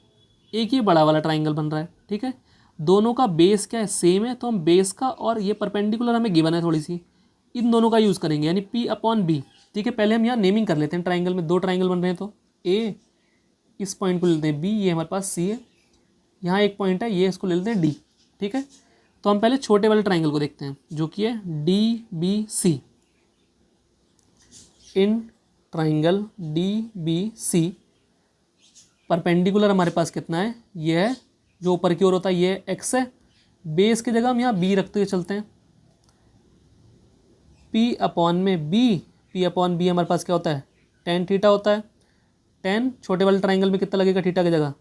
एक ये बड़ा वाला ट्राइंगल बन रहा है, ठीक है। दोनों का बेस क्या है, सेम है, तो हम बेस का और ये परपेंडिकुलर हमें गिवन है थोड़ी सी, इन दोनों का यूज़ करेंगे, यानी P/B, ठीक है। पहले हम यहाँ नेमिंग कर लेते हैं, ट्राइंगल में 2 ट्राइंगल बन रहे हैं तो A, इस पॉइंट को लेते हैं B, ये हमारे पास C है, यहाँ एक पॉइंट है, ये इसको ले लेते हैं D, ठीक है। तो हम पहले छोटे वाले ट्राइंगल को देखते हैं जो कि है DBC। In triangle DBC perpendicular हमारे पास कितना है, ये है, जो ऊपर की ओर होता है ये x है, बेस की जगह हम यहाँ b रखते हुए चलते हैं। P/B हमारे पास क्या होता है, tan थीटा होता है। tan छोटे वाले ट्राइंगल में कितना लगेगा थीटा की जगह,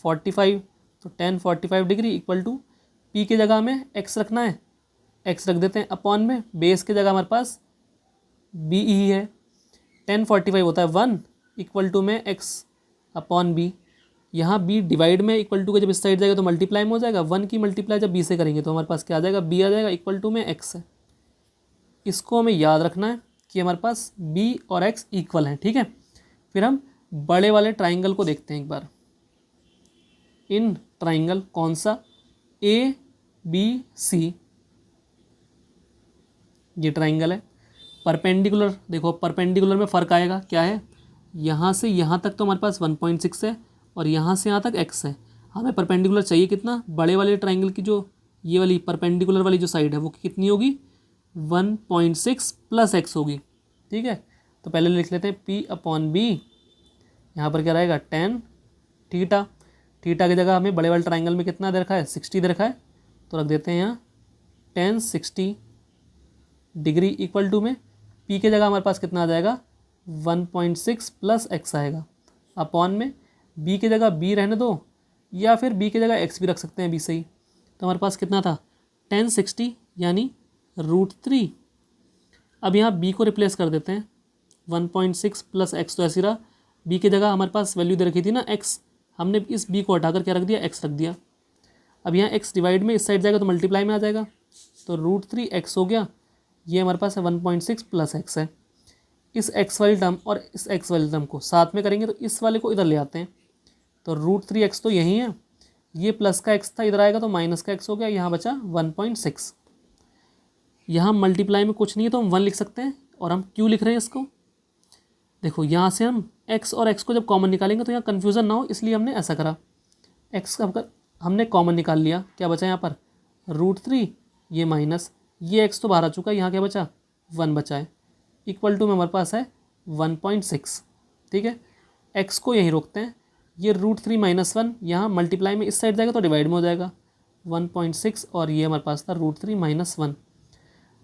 45, तो tan 45 degree equal to P की जगह हमें x रखना है, x रख देते हैं, अपॉन में बेस की जगह हमारे पास B ही है, 1045 होता है 1 इक्वल टू में x अपॉन b। यहाँ b डिवाइड में इक्वल टू का जब इस साइड जाएगा तो मल्टीप्लाई में हो जाएगा, 1 की मल्टीप्लाई जब b से करेंगे तो हमारे पास क्या आ जाएगा, b आ जाएगा इक्वल टू में x है। इसको हमें याद रखना है कि हमारे पास b और x इक्वल हैं, ठीक है। फिर हम बड़े वाले ट्राइंगल को देखते हैं एक बार। इन ट्राइंगल कौन सा, ए बी सी, ये ट्राइंगल है। परपेंडिकुलर देखो, परपेंडिकुलर में फ़र्क आएगा, क्या है, यहाँ से यहाँ तक तो हमारे पास 1.6 है और यहाँ से यहाँ तक x है। हमें परपेंडिकुलर चाहिए कितना, बड़े वाले ट्राइंगल की जो ये वाली परपेंडिकुलर वाली जो साइड है वो कितनी होगी, 1.6 प्लस x होगी, ठीक है। तो पहले लिख लेते हैं p अपॉन बी, यहाँ पर क्या रहेगा tan थीटा। थीटा की जगह हमें बड़े वाले ट्राइंगल में कितना दे रखा है, 60 दे रखा है, तो रख देते हैं यहाँ tan 60 डिग्री इक्वल टू में p के जगह हमारे पास कितना आ जाएगा, 1.6 प्लस x आएगा, अपॉन में b की जगह b रहने दो या फिर b की जगह x भी रख सकते हैं, b सही। तो हमारे पास कितना था, tan 60 यानी √3। अब यहाँ b को रिप्लेस कर देते हैं, 1.6 प्लस x तो ऐसी रहा, b की जगह हमारे पास वैल्यू दे रखी थी ना x, हमने इस b को हटाकर क्या रख दिया, x रख दिया। अब यहाँ x डिवाइड में इस साइड जाएगा तो मल्टीप्लाई में आ जाएगा, तो √3x हो गया। ये हमारे पास है 1.6 प्लस x है। इस x वाली टर्म और इस x वाली टर्म को साथ में करेंगे तो इस वाले को इधर ले आते हैं, तो √3x तो यही है, ये प्लस का x था इधर आएगा तो माइनस का x हो गया, यहाँ बचा 1.6। यहाँ मल्टीप्लाई में कुछ नहीं है तो हम 1 लिख सकते हैं, और हम क्यों लिख रहे हैं इसको, देखो यहाँ से हम x और x को जब कॉमन निकालेंगे तो यहाँ कन्फ्यूज़न ना हो, इसलिए हमने ऐसा करा। x का हमने कॉमन निकाल लिया, क्या बचा यहाँ पर √3, ये माइनस, ये x तो बाहर आ चुका है, यहाँ क्या बचा 1 बचा है, इक्वल टू में हमारे पास है 1.6, ठीक है। x को यहीं रोकते हैं, ये √3 माइनस 1 यहाँ मल्टीप्लाई में इस साइड जाएगा तो डिवाइड में हो जाएगा 1.6, और ये हमारे पास था √3 माइनस 1।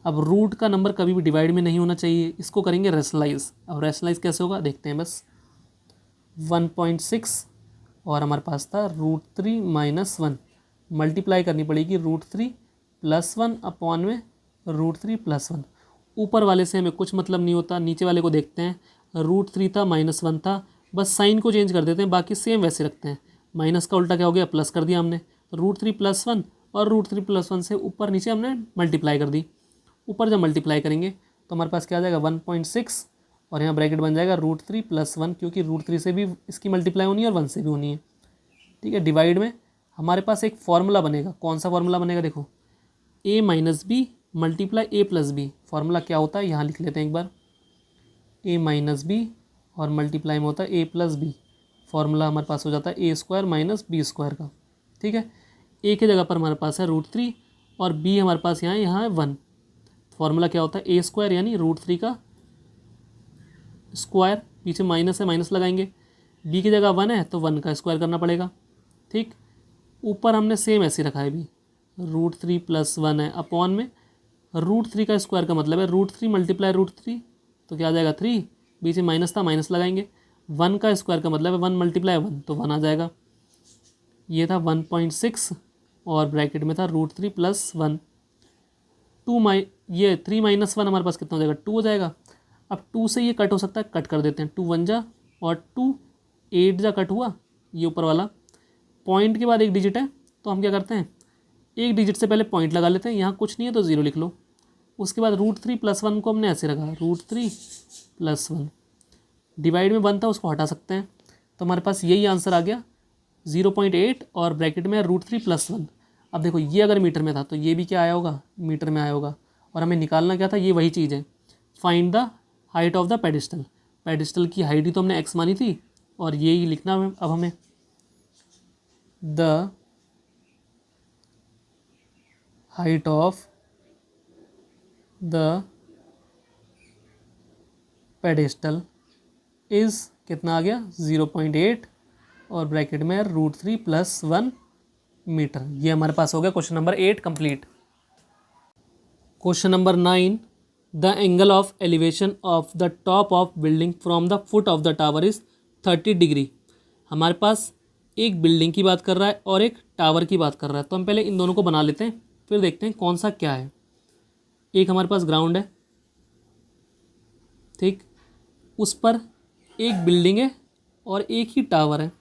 अब रूट का नंबर कभी भी डिवाइड में नहीं होना चाहिए, इसको करेंगे रेशनलाइज। अब रेशनलाइज कैसे होगा देखते हैं, बस 1.6 और हमारे पास था √3 माइनस 1, मल्टीप्लाई करनी पड़ेगी √3 प्लस 1 अपॉन में √3 प्लस 1। ऊपर वाले से हमें कुछ मतलब नहीं होता, नीचे वाले को देखते हैं, √3 था माइनस 1 था, बस साइन को चेंज कर देते हैं, बाकी सेम वैसे रखते हैं। माइनस का उल्टा क्या हो गया, प्लस कर दिया हमने, √3 प्लस 1 और √3 प्लस 1 से ऊपर नीचे हमने मल्टीप्लाई कर दी। ऊपर जब मल्टीप्लाई करेंगे तो हमारे पास क्या आ जाएगा 1.6, और यहाँ ब्रैकेट बन जाएगा √3 प्लस 1, क्योंकि √3 से भी इसकी मल्टीप्लाई होनी है और 1 से भी होनी है, ठीक है। डिवाइड में हमारे पास एक फार्मूला बनेगा, कौन सा फार्मूला बनेगा, देखो a minus B multiply a plus B. Formula क्या होता है यहाँ लिख लेते हैं एक बार, a माइनस बी और मल्टीप्लाई में होता है a प्लस बी। फार्मूला हमारे पास हो जाता है a square minus B square का, ठीक है। a की जगह पर हमारे पास है √3 और b हमारे पास यहाँ है 1। फार्मूला क्या होता है, a स्क्वायर यानी √3 का स्क्वायर, पीछे माइनस है माइनस लगाएंगे, b की जगह 1 है तो 1 का स्क्वायर करना पड़ेगा, ठीक। ऊपर हमने सेम ऐसे रखा है भी, √3 प्लस 1 है, अपॉन में √3 का स्क्वायर का मतलब है √3 मल्टीप्लाई √3, तो क्या आ जाएगा 3, बीच में माइनस था माइनस लगाएंगे, 1 का स्क्वायर का मतलब है 1 मल्टीप्लाई 1 तो 1 आ जाएगा। ये था 1.6 और ब्रैकेट में था √3 प्लस 1, 3 माइनस 1 हमारे पास कितना हो जाएगा 2 हो जाएगा। अब 2 से ये कट हो सकता है, कट कर देते हैं, 2 1 जा और 2 8 जा कट हुआ, ये ऊपर वाला पॉइंट के बाद एक डिजिट है तो हम क्या करते हैं, एक डिजिट से पहले पॉइंट लगा लेते हैं, यहाँ कुछ नहीं है तो 0 लिख लो। उसके बाद √3 प्लस 1 को हमने ऐसे रखा, √3 प्लस 1, डिवाइड में 1 था उसको हटा सकते हैं, तो हमारे पास यही आंसर आ गया 0.8 और ब्रैकेट में √3 प्लस 1। अब देखो ये अगर मीटर में था तो ये भी क्या आया होगा, मीटर में आया होगा, और हमें निकालना क्या था, ये वही चीज़ है, find the height of the pedestal. Pedestal की हाइट ही तो हमने x मानी थी, और यही लिखना है अब हमें, the height of the pedestal is कितना आ गया 0.8 और ब्रैकेट में √3 प्लस 1 मीटर। ये हमारे पास हो गया question number 8 complete. Question number 9, the angle of elevation of the top of building from the foot of the tower is 30 degree. हमारे पास एक बिल्डिंग की बात कर रहा है और एक टावर की बात कर रहा है, तो हम पहले इन दोनों को बना लेते हैं, फिर देखते हैं कौन सा क्या है। एक हमारे पास ग्राउंड है, ठीक, उस पर एक बिल्डिंग है और एक ही टावर है,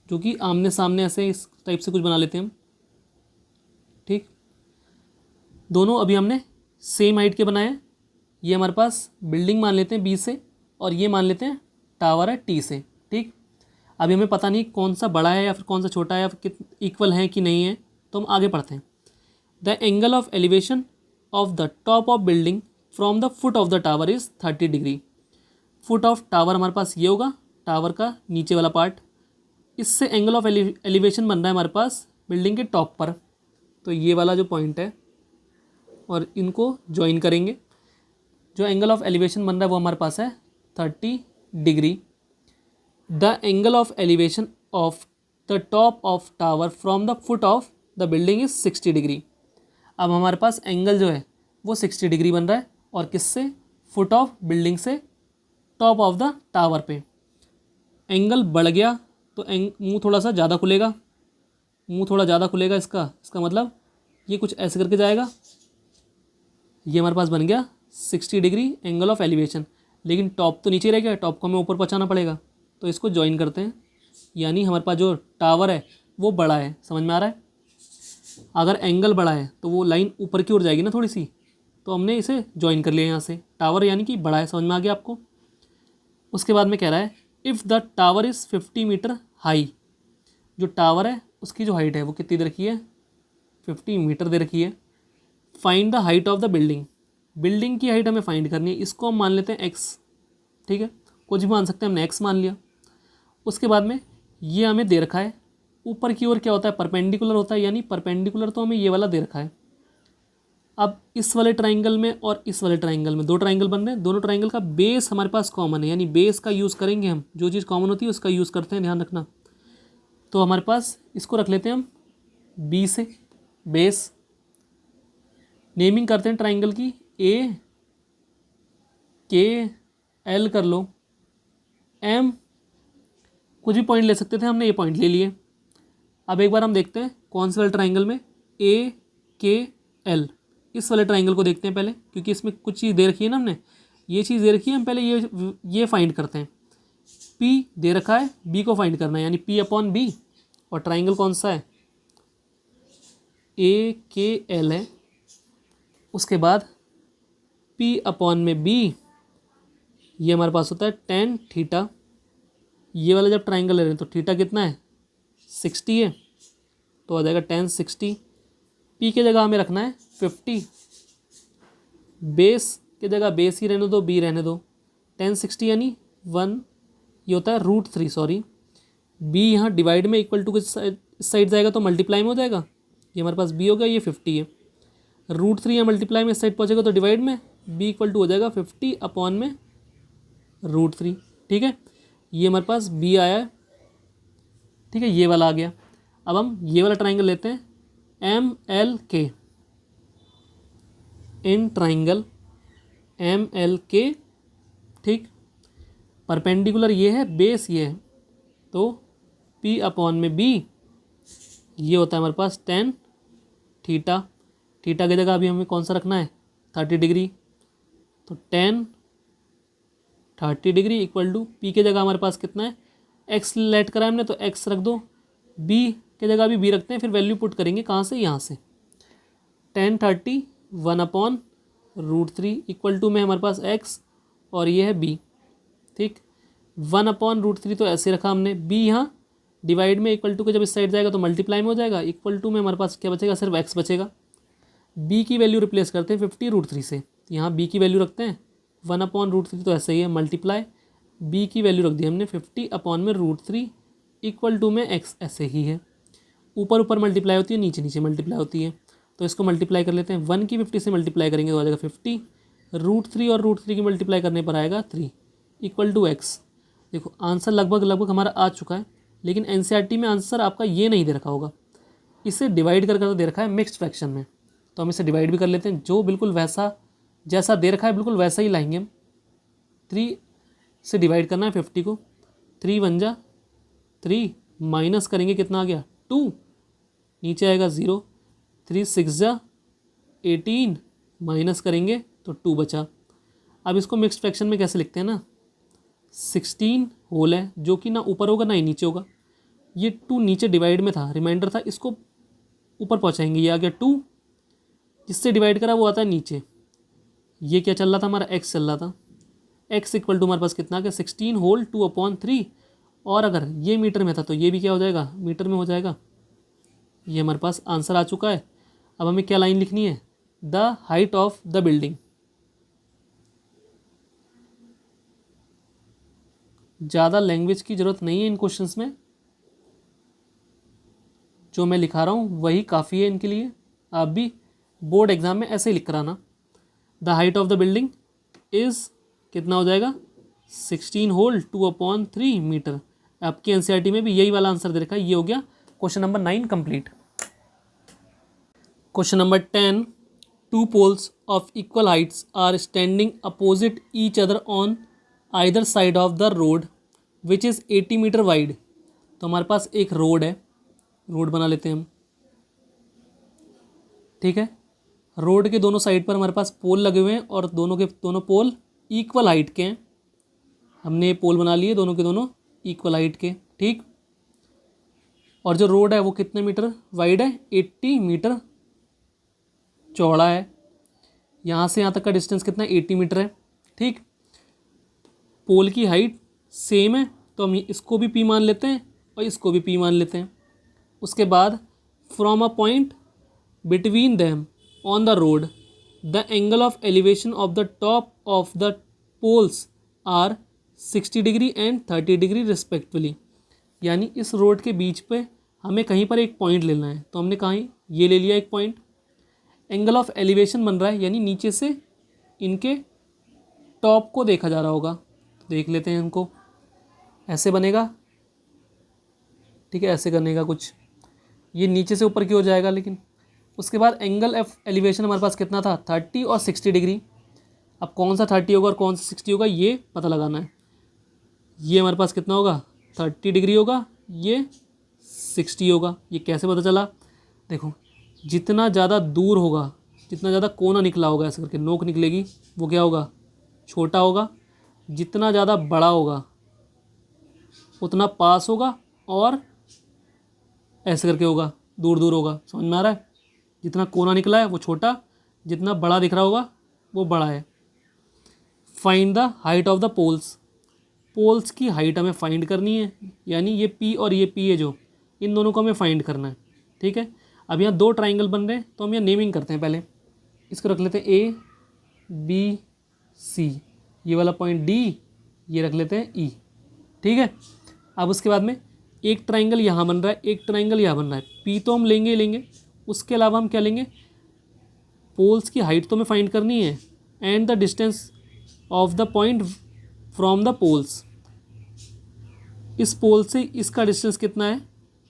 जो कि आमने सामने ऐसे इस टाइप से कुछ बना लेते हैं हम। ठीक, दोनों अभी हमने सेम हाइट के बनाए हैं। ये हमारे पास बिल्डिंग मान लेते हैं बी से, और ये मान लेते हैं टावर है टी से। ठीक, अभी हमें पता नहीं कौन सा बड़ा है या फिर कौन सा छोटा है या फिर इक्वल है कि नहीं है, तो हम आगे पढ़ते हैं। The angle of elevation of the top of building from the foot of the tower is 30 degree. Foot of tower हमारे पास ये होगा, टावर का नीचे वाला पार्ट। इससे एंगल ऑफ एलिवेशन बन रहा है हमारे पास बिल्डिंग के टॉप पर, तो ये वाला जो पॉइंट है, और इनको ज्वाइन करेंगे। जो एंगल ऑफ एलिवेशन बन रहा है वो हमारे पास है 30 degree. The angle of elevation of the top of tower from the foot of the building is 60 degree. अब हमारे पास एंगल जो है वो 60 डिग्री बन रहा है, और किससे? फुट ऑफ बिल्डिंग से टॉप ऑफ द टावर पे। एंगल बढ़ गया तो मुंह थोड़ा सा ज़्यादा खुलेगा, मुंह थोड़ा ज़्यादा खुलेगा, इसका मतलब ये कुछ ऐसे करके जाएगा। ये हमारे पास बन गया 60 डिग्री एंगल ऑफ एलिवेशन, लेकिन टॉप तो नीचे रह गया, टॉप को हमें ऊपर पहुँचाना पड़ेगा, तो इसको ज्वाइन करते हैं। यानी हमारे पास जो टावर है वो बड़ा है, समझ में आ रहा है? अगर एंगल बड़ा है तो वो लाइन ऊपर की ओर जाएगी ना थोड़ी सी, तो हमने इसे ज्वाइन कर लिया यहाँ से। टावर यानी कि बड़ा है, समझ में आ गया आपको? उसके बाद में कह रहा है if the tower is 50 metre high. जो टावर है उसकी जो हाइट है वो कितनी दे रखी है? 50 मीटर दे रखी है। Find the height of the building. Building की हाइट हमें फाइंड करनी है, इसको हम मान लेते हैं एक्स। ठीक है, कुछ भी मान सकते हैं, हमने एक्स मान लिया। उसके बाद में ये हमें दे रखा है ऊपर की ओर क्या होता है? परपेंडिकुलर होता है, यानी परपेंडिकुलर तो हमें ये वाला दे रखा है। अब इस वाले ट्राइंगल में और इस वाले ट्राइंगल में दो ट्राइंगल बन रहे हैं, दोनों ट्राइंगल का बेस हमारे पास कॉमन है, यानी बेस का यूज़ करेंगे हम। जो चीज़ कॉमन होती है उसका यूज़ करते हैं, ध्यान रखना। तो हमारे पास इसको रख लेते हैं हम बी से बेस। नेमिंग करते हैं ट्राइंगल की, ए के एल कर लो, एम, कुछ भी पॉइंट ले सकते थे, हमने ये पॉइंट ले लिए। अब एक बार हम देखते हैं कौन से वाले ट्राइंगल में, ए के एल। इस वाले ट्राइंगल को देखते हैं पहले, क्योंकि इसमें कुछ चीज़ दे रखी है ना, हमने ये चीज़ दे रखी है, हम पहले ये फाइंड करते हैं। पी दे रखा है, बी को फाइंड करना है, यानी पी अपॉन बी। और ट्राइंगल कौन सा है? ए के एल है। उसके बाद पी अपॉन में बी, ये हमारे पास होता है tan थीटा। ये वाला जब ट्राइंगल ले रहे हैं तो थीटा कितना है? 60 है, तो आ जाएगा tan 60। पी की जगह हमें रखना है 50, बेस की जगह बेस ही रहने दो, बी रहने दो। tan 60 यानी 1, ये होता है √3, सॉरी। बी यहाँ डिवाइड में इक्वल टू इस साइड जाएगा तो मल्टीप्लाई में हो जाएगा, ये हमारे पास बी हो गया, ये 50 है। √3 या मल्टीप्लाई में इस साइड पहुँचेगा तो डिवाइड में, बी इक्वल टू हो जाएगा 50 अपॉन में √3। ठीक है, ये हमारे पास बी आया है। ठीक है, ये वाला आ गया। अब हम ये वाला ट्राइंगल लेते हैं, एम एल के। इन ट्राइंगल एम एल के, ठीक, परपेंडिकुलर ये है, बेस ये है, तो पी अपॉन में बी, ये होता है हमारे पास tan थीटा। थीटा की जगह अभी हमें कौन सा रखना है? 30 डिग्री। तो tan 30 degree equal to P के जगह हमारे पास कितना है? एक्स लेट करा है हमने, तो एक्स रख दो। बी के जगह भी बी रखते हैं, फिर वैल्यू पुट करेंगे कहाँ से? यहाँ से। tan 30 1 अपॉन √3 इक्वल टू में हमारे पास एक्स, और ये है बी। ठीक, 1 अपॉन √3 तो ऐसे रखा हमने। बी यहाँ डिवाइड में इक्वल टू के जब इस साइड जाएगा तो मल्टीप्लाई में हो जाएगा, इक्वल टू में हमारे पास क्या बचेगा? सिर्फ एक्स बचेगा। बी की वैल्यू रिप्लेस करते हैं 50 √3 से, यहाँ बी की वैल्यू रखते हैं 1 अपॉन √3 तो ऐसे ही है, मल्टीप्लाई बी की वैल्यू रख दी हमने 50 अपॉन में √3 इक्वल टू में एक्स, ऐसे ही है। ऊपर ऊपर मल्टीप्लाई होती है, नीचे नीचे मल्टीप्लाई होती है, तो इसको मल्टीप्लाई कर लेते हैं। 1 की 50 से मल्टीप्लाई करेंगे तो आ जाएगा 50, √3 और √3 की मल्टीप्लाई करने पर आएगा 3 इक्वल टू एक्स। देखो आंसर लगभग हमारा आ चुका है, लेकिन एनसीईआरटी में आंसर आपका ये नहीं दे रखा होगा, इसे डिवाइड कर दे रखा है मिक्स्ड फ्रैक्शन में, तो हम इसे डिवाइड भी कर लेते हैं। जो बिल्कुल वैसा जैसा दे रखा है बिल्कुल वैसा ही लाएंगे हम। 3 से डिवाइड करना है 50 को, 3 1 जा 3, माइनस करेंगे कितना आ गया? 2, नीचे आएगा 0, 3 6 जा 18, माइनस करेंगे तो 2 बचा। अब इसको मिक्स्ड फ्रैक्शन में कैसे लिखते हैं ना, 16 होल है जो कि ना ऊपर होगा ना ही नीचे होगा। ये 2 नीचे डिवाइड में था, रिमाइंडर था, इसको ऊपर पहुँचाएंगे। ये आ गया 2, जिससे डिवाइड करा वो आता है नीचे। ये क्या चल रहा था हमारा, x चल रहा था। x इक्वल टू हमारे पास कितना आ गया 16 होल 2/3। और अगर ये मीटर में था तो ये भी क्या हो जाएगा, मीटर में हो जाएगा। ये हमारे पास आंसर आ चुका है। अब हमें क्या लाइन लिखनी है, the height of the building. ज़्यादा लैंग्वेज की ज़रूरत नहीं है इन क्वेश्चंस में, जो मैं लिखा रहा हूँ वही काफ़ी है इनके लिए। आप भी बोर्ड एग्जाम में ऐसे ही लिख कराना। The height of the building is कितना हो जाएगा 16 होल 2/3 मीटर। आपकी एनसीईआरटी में भी यही वाला आंसर दे रखा है। ये हो गया question number 9 complete. Question number 10, two poles of equal heights are standing opposite each other on either side of the road which is 80 metre wide. तो हमारे पास एक रोड है, रोड बना लेते हैं हम, ठीक है। रोड के दोनों साइड पर हमारे पास पोल लगे हुए हैं और दोनों के दोनों पोल इक्वल हाइट के हैं। हमने ये पोल बना लिए दोनों के दोनों इक्वल हाइट के, ठीक। और जो रोड है वो कितने मीटर वाइड है, 80 मीटर चौड़ा है। यहाँ से यहाँ तक का डिस्टेंस कितना है, 80 मीटर है, ठीक। पोल की हाइट सेम है तो हम इसको भी पी मान लेते हैं और इसको भी पी मान लेते हैं। उसके बाद from a point between them on the road the angle of elevation of the top of the poles are 60 degree and 30 degree respectively. यानी इस रोड के बीच पे हमें कहीं पर एक पॉइंट लेना है, तो हमने कहाँ ये ले लिया एक पॉइंट। एंगल ऑफ एलिवेशन बन रहा है यानी नीचे से इनके टॉप को देखा जा रहा होगा। देख लेते हैं इनको, ऐसे बनेगा, ठीक है, ऐसे करने का कुछ, ये नीचे से ऊपर की हो जाएगा। लेकिन उसके बाद एंगल ऑफ एलिवेशन हमारे पास कितना था, 30 और 60 डिग्री। अब कौन सा 30 होगा और कौन सा 60 होगा ये पता लगाना है। ये हमारे पास कितना होगा, 30 डिग्री होगा, ये 60 होगा। ये कैसे पता चला, देखो जितना ज़्यादा दूर होगा, जितना ज़्यादा कोना निकला होगा, ऐसे करके नोक निकलेगी, वो क्या होगा, छोटा होगा। जितना ज़्यादा बड़ा होगा उतना पास होगा और ऐसे करके होगा, दूर दूर होगा। समझ में आ रहा है, जितना कोना निकला है वो छोटा, जितना बड़ा दिख रहा होगा वो बड़ा है। Find the height of the poles. Poles की हाइट हमें फाइंड करनी है, यानी ये पी और ये पी है जो, इन दोनों को हमें फाइंड करना है, ठीक है। अब यहाँ दो ट्राइंगल बन रहे हैं तो हम यहाँ नेमिंग करते हैं। पहले इसको रख लेते हैं ए बी सी, ये वाला पॉइंट डी, ये रख लेते हैं ई, ठीक है। अब उसके बाद में एक ट्राइंगल यहाँ बन रहा है, एक ट्राइंगल यहाँ बन रहा है। पी तो हम लेंगे ही लेंगे, उसके अलावा हम क्या लेंगे, पोल्स की हाइट तो हमें फाइंड करनी है and the distance of the point from the poles. इस पोल से इसका डिस्टेंस कितना है,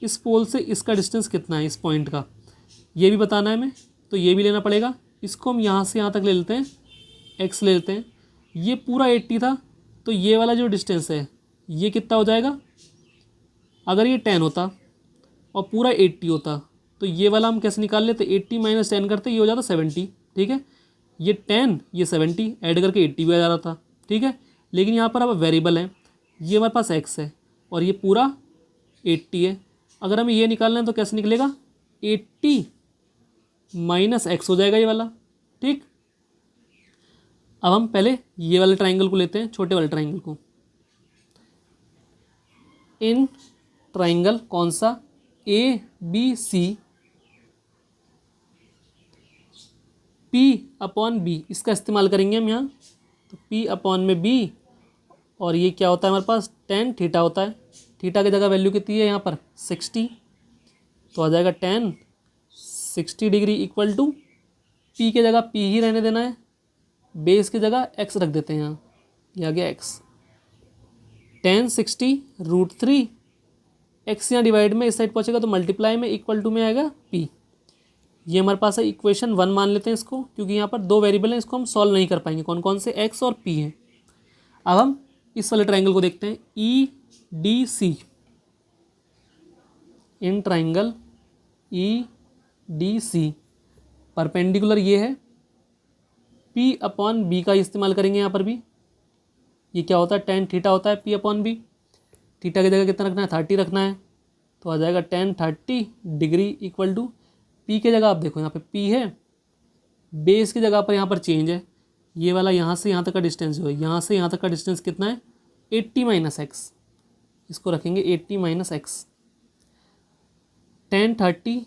इस पोल से इसका डिस्टेंस कितना है, इस पॉइंट का, ये भी बताना है हमें, तो ये भी लेना पड़ेगा। इसको हम यहाँ से यहाँ तक ले लेते हैं, x ले लेते हैं। ये पूरा 80 था तो ये वाला जो डिस्टेंस है ये कितना हो जाएगा, अगर ये 10 होता और पूरा 80 होता तो ये वाला हम कैसे निकाल लेते, 80 माइनस 10 करते, ये हो जाता 70, ठीक है। ये 10 ये 70 ऐड करके 80 भी आ जा रहा था, ठीक है। लेकिन यहाँ पर अब वेरिएबल है, ये हमारे पास x है और ये पूरा 80 है। अगर हमें ये निकालना है तो कैसे निकलेगा, 80 माइनस x हो जाएगा ये वाला, ठीक। अब हम पहले ये वाले ट्राइंगल को लेते हैं, छोटे वाले ट्राइंगल को। इन ट्राइंगल कौन सा, A B C, P upon B, इसका इस्तेमाल करेंगे हम यहाँ। तो P अपॉन में B, और ये क्या होता है हमारे पास, tan थीटा होता है। थीटा की जगह वैल्यू कितनी है यहाँ पर 60, तो आ जाएगा tan 60 degree equal to, P की जगह P ही रहने देना है, बेस की जगह x रख देते हैं यहाँ, ये आ गया x। tan 60 √3, x यहाँ डिवाइड में इस साइड पहुँचेगा तो मल्टीप्लाई में इक्वल टू में आएगा P। ये हमारे पास है इक्वेशन 1 मान लेते हैं इसको, क्योंकि यहाँ पर दो वेरिएबल हैं, इसको हम सॉल्व नहीं कर पाएंगे। कौन कौन से, x और p हैं। अब हम इस वाले ट्राइंगल को देखते हैं, E D C. In triangle E D C perpendicular ये है, p अपॉन बी का इस्तेमाल करेंगे यहाँ पर भी। ये क्या होता है, टेन थीटा होता है पी अपॉन बी। थीटा की जगह कितना रखना है, 30 रखना है, तो आ जाएगा tan 30 degree equal to P की जगह आप देखो यहाँ पे पी है, बेस की जगह पर यहाँ पर चेंज है, ये वाला यहाँ से यहाँ तक का डिस्टेंस जो है, यहाँ से यहाँ तक का डिस्टेंस कितना है 80 माइनस एक्स, इसको रखेंगे 80 minus x. Tan 30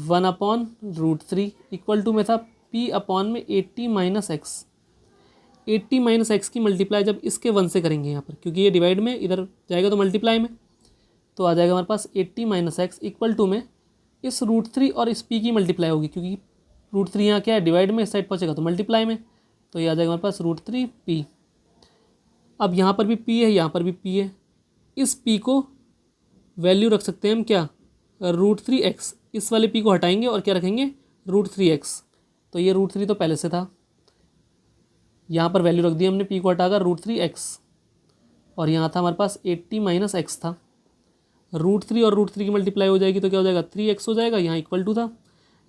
1 upon root 3 equal to में था पी अपॉन में 80 माइनस एक्स। 80 माइनस एक्स की मल्टीप्लाई जब इसके 1 से करेंगे यहाँ पर, क्योंकि ये डिवाइड में इधर जाएगा तो मल्टीप्लाई में, तो आ जाएगा हमारे पास 80 माइनस एक्स इक्वल टू में इस रूट 3 और इस पी की मल्टीप्लाई होगी, क्योंकि रूट 3 यहाँ क्या है, डिवाइड में, इस साइड पहुँचेगा तो मल्टीप्लाई में, तो ये आ जाएगा हमारे पास रूट 3 पी। अब यहाँ पर भी पी है, यहाँ पर भी पी है, इस पी को वैल्यू रख सकते हैं हम क्या, रूट 3 एक्स। इस वाले पी को हटाएंगे और क्या रखेंगे, रूट 3 एक्स। तो ये रूट 3 तो पहले से था, यहाँ पर वैल्यू रख दी हमने पी को हटाकर रूट 3 एक्स, और यहाँ था हमारे पास 80 माइनस एक्स था। रूट 3 और रूट 3 की मल्टीप्लाई हो जाएगी तो क्या हो जाएगा, 3x हो जाएगा, यहाँ इक्वल टू था,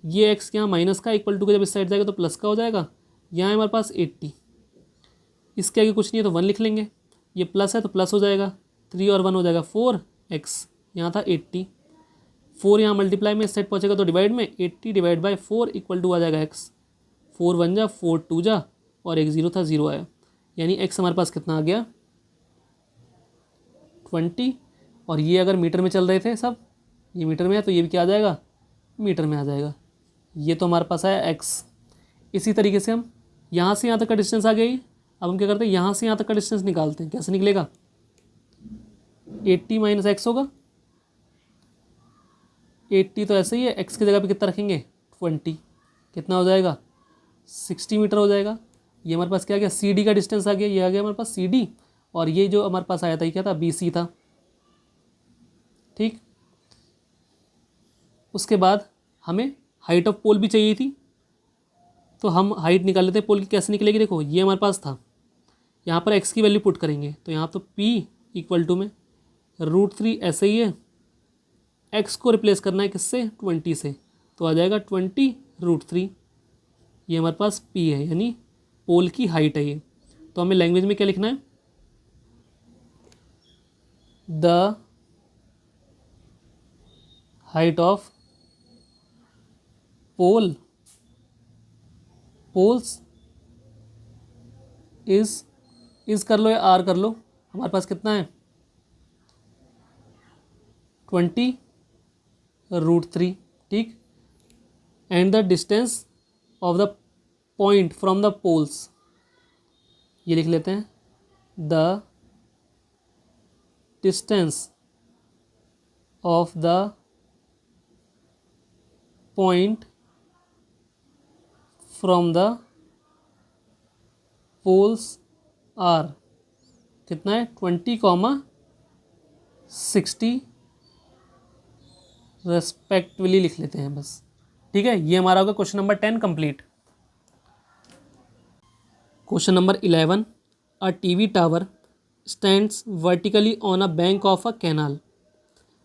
ये x यहाँ माइनस का इक्वल टू का जब इस साइड जाएगा तो प्लस का हो जाएगा, यहाँ है हमारे पास 80, इसके आगे कुछ नहीं है तो 1 लिख लेंगे, ये प्लस है तो प्लस हो जाएगा, 3 और 1 हो जाएगा 4x, यहाँ था 80, 4 यहाँ मल्टीप्लाई में इस साइड पहुँचेगा तो डिवाइड में, 80 डिवाइड बाई 4 इक्वल टू आ जाएगा x, 4 1 जा 4 2 जा और एक 0 था 0 आया, यानी x हमारे पास कितना आ गया 20। और ये अगर मीटर में चल रहे थे सब, ये मीटर में है तो ये भी क्या आ जाएगा, मीटर में आ जाएगा। ये तो हमारे पास आया x। इसी तरीके से हम यहाँ से यहाँ तक का डिस्टेंस आ गया ही, अब हम क्या करते हैं, यहाँ से यहाँ तक का डिस्टेंस निकालते हैं, कैसे निकलेगा, 80 माइनस एक्स होगा, 80 तो ऐसे ही है, x की जगह पे कितना रखेंगे 20, कितना हो जाएगा 60 मीटर हो जाएगा। ये हमारे पास क्या आ गया, सी डी का डिस्टेंस आ गया, ये आ गया हमारे पास सी डी, और ये जो हमारे पास आया था ये क्या था, बी सी था। ठीक, उसके बाद हमें हाइट ऑफ पोल भी चाहिए थी, तो हम हाइट निकाल लेते हैं पोल की, कैसे निकलेगी, देखो ये हमारे पास था, यहाँ पर x की वैल्यू पुट करेंगे तो यहाँ तो p इक्वल टू में रूट 3 ऐसे ही है, x को रिप्लेस करना है किससे, 20 से, तो आ जाएगा 20 रूट 3, ये हमारे पास p है, यानी पोल की हाइट है ये। तो हमें लैंग्वेज में क्या लिखना है, the height of poles is कर लो या आर कर लो, हमारे पास कितना है 20 रूट 3। ठीक, and the distance of the point from the poles, ये लिख लेते हैं, the distance of the point from the poles are कितना है 20,60 रेस्पेक्टिवली लिख लेते हैं बस। ठीक है, ये हमारा होगा question number 10 complete. Question number 11, a TV tower stands vertically on a bank of a canal.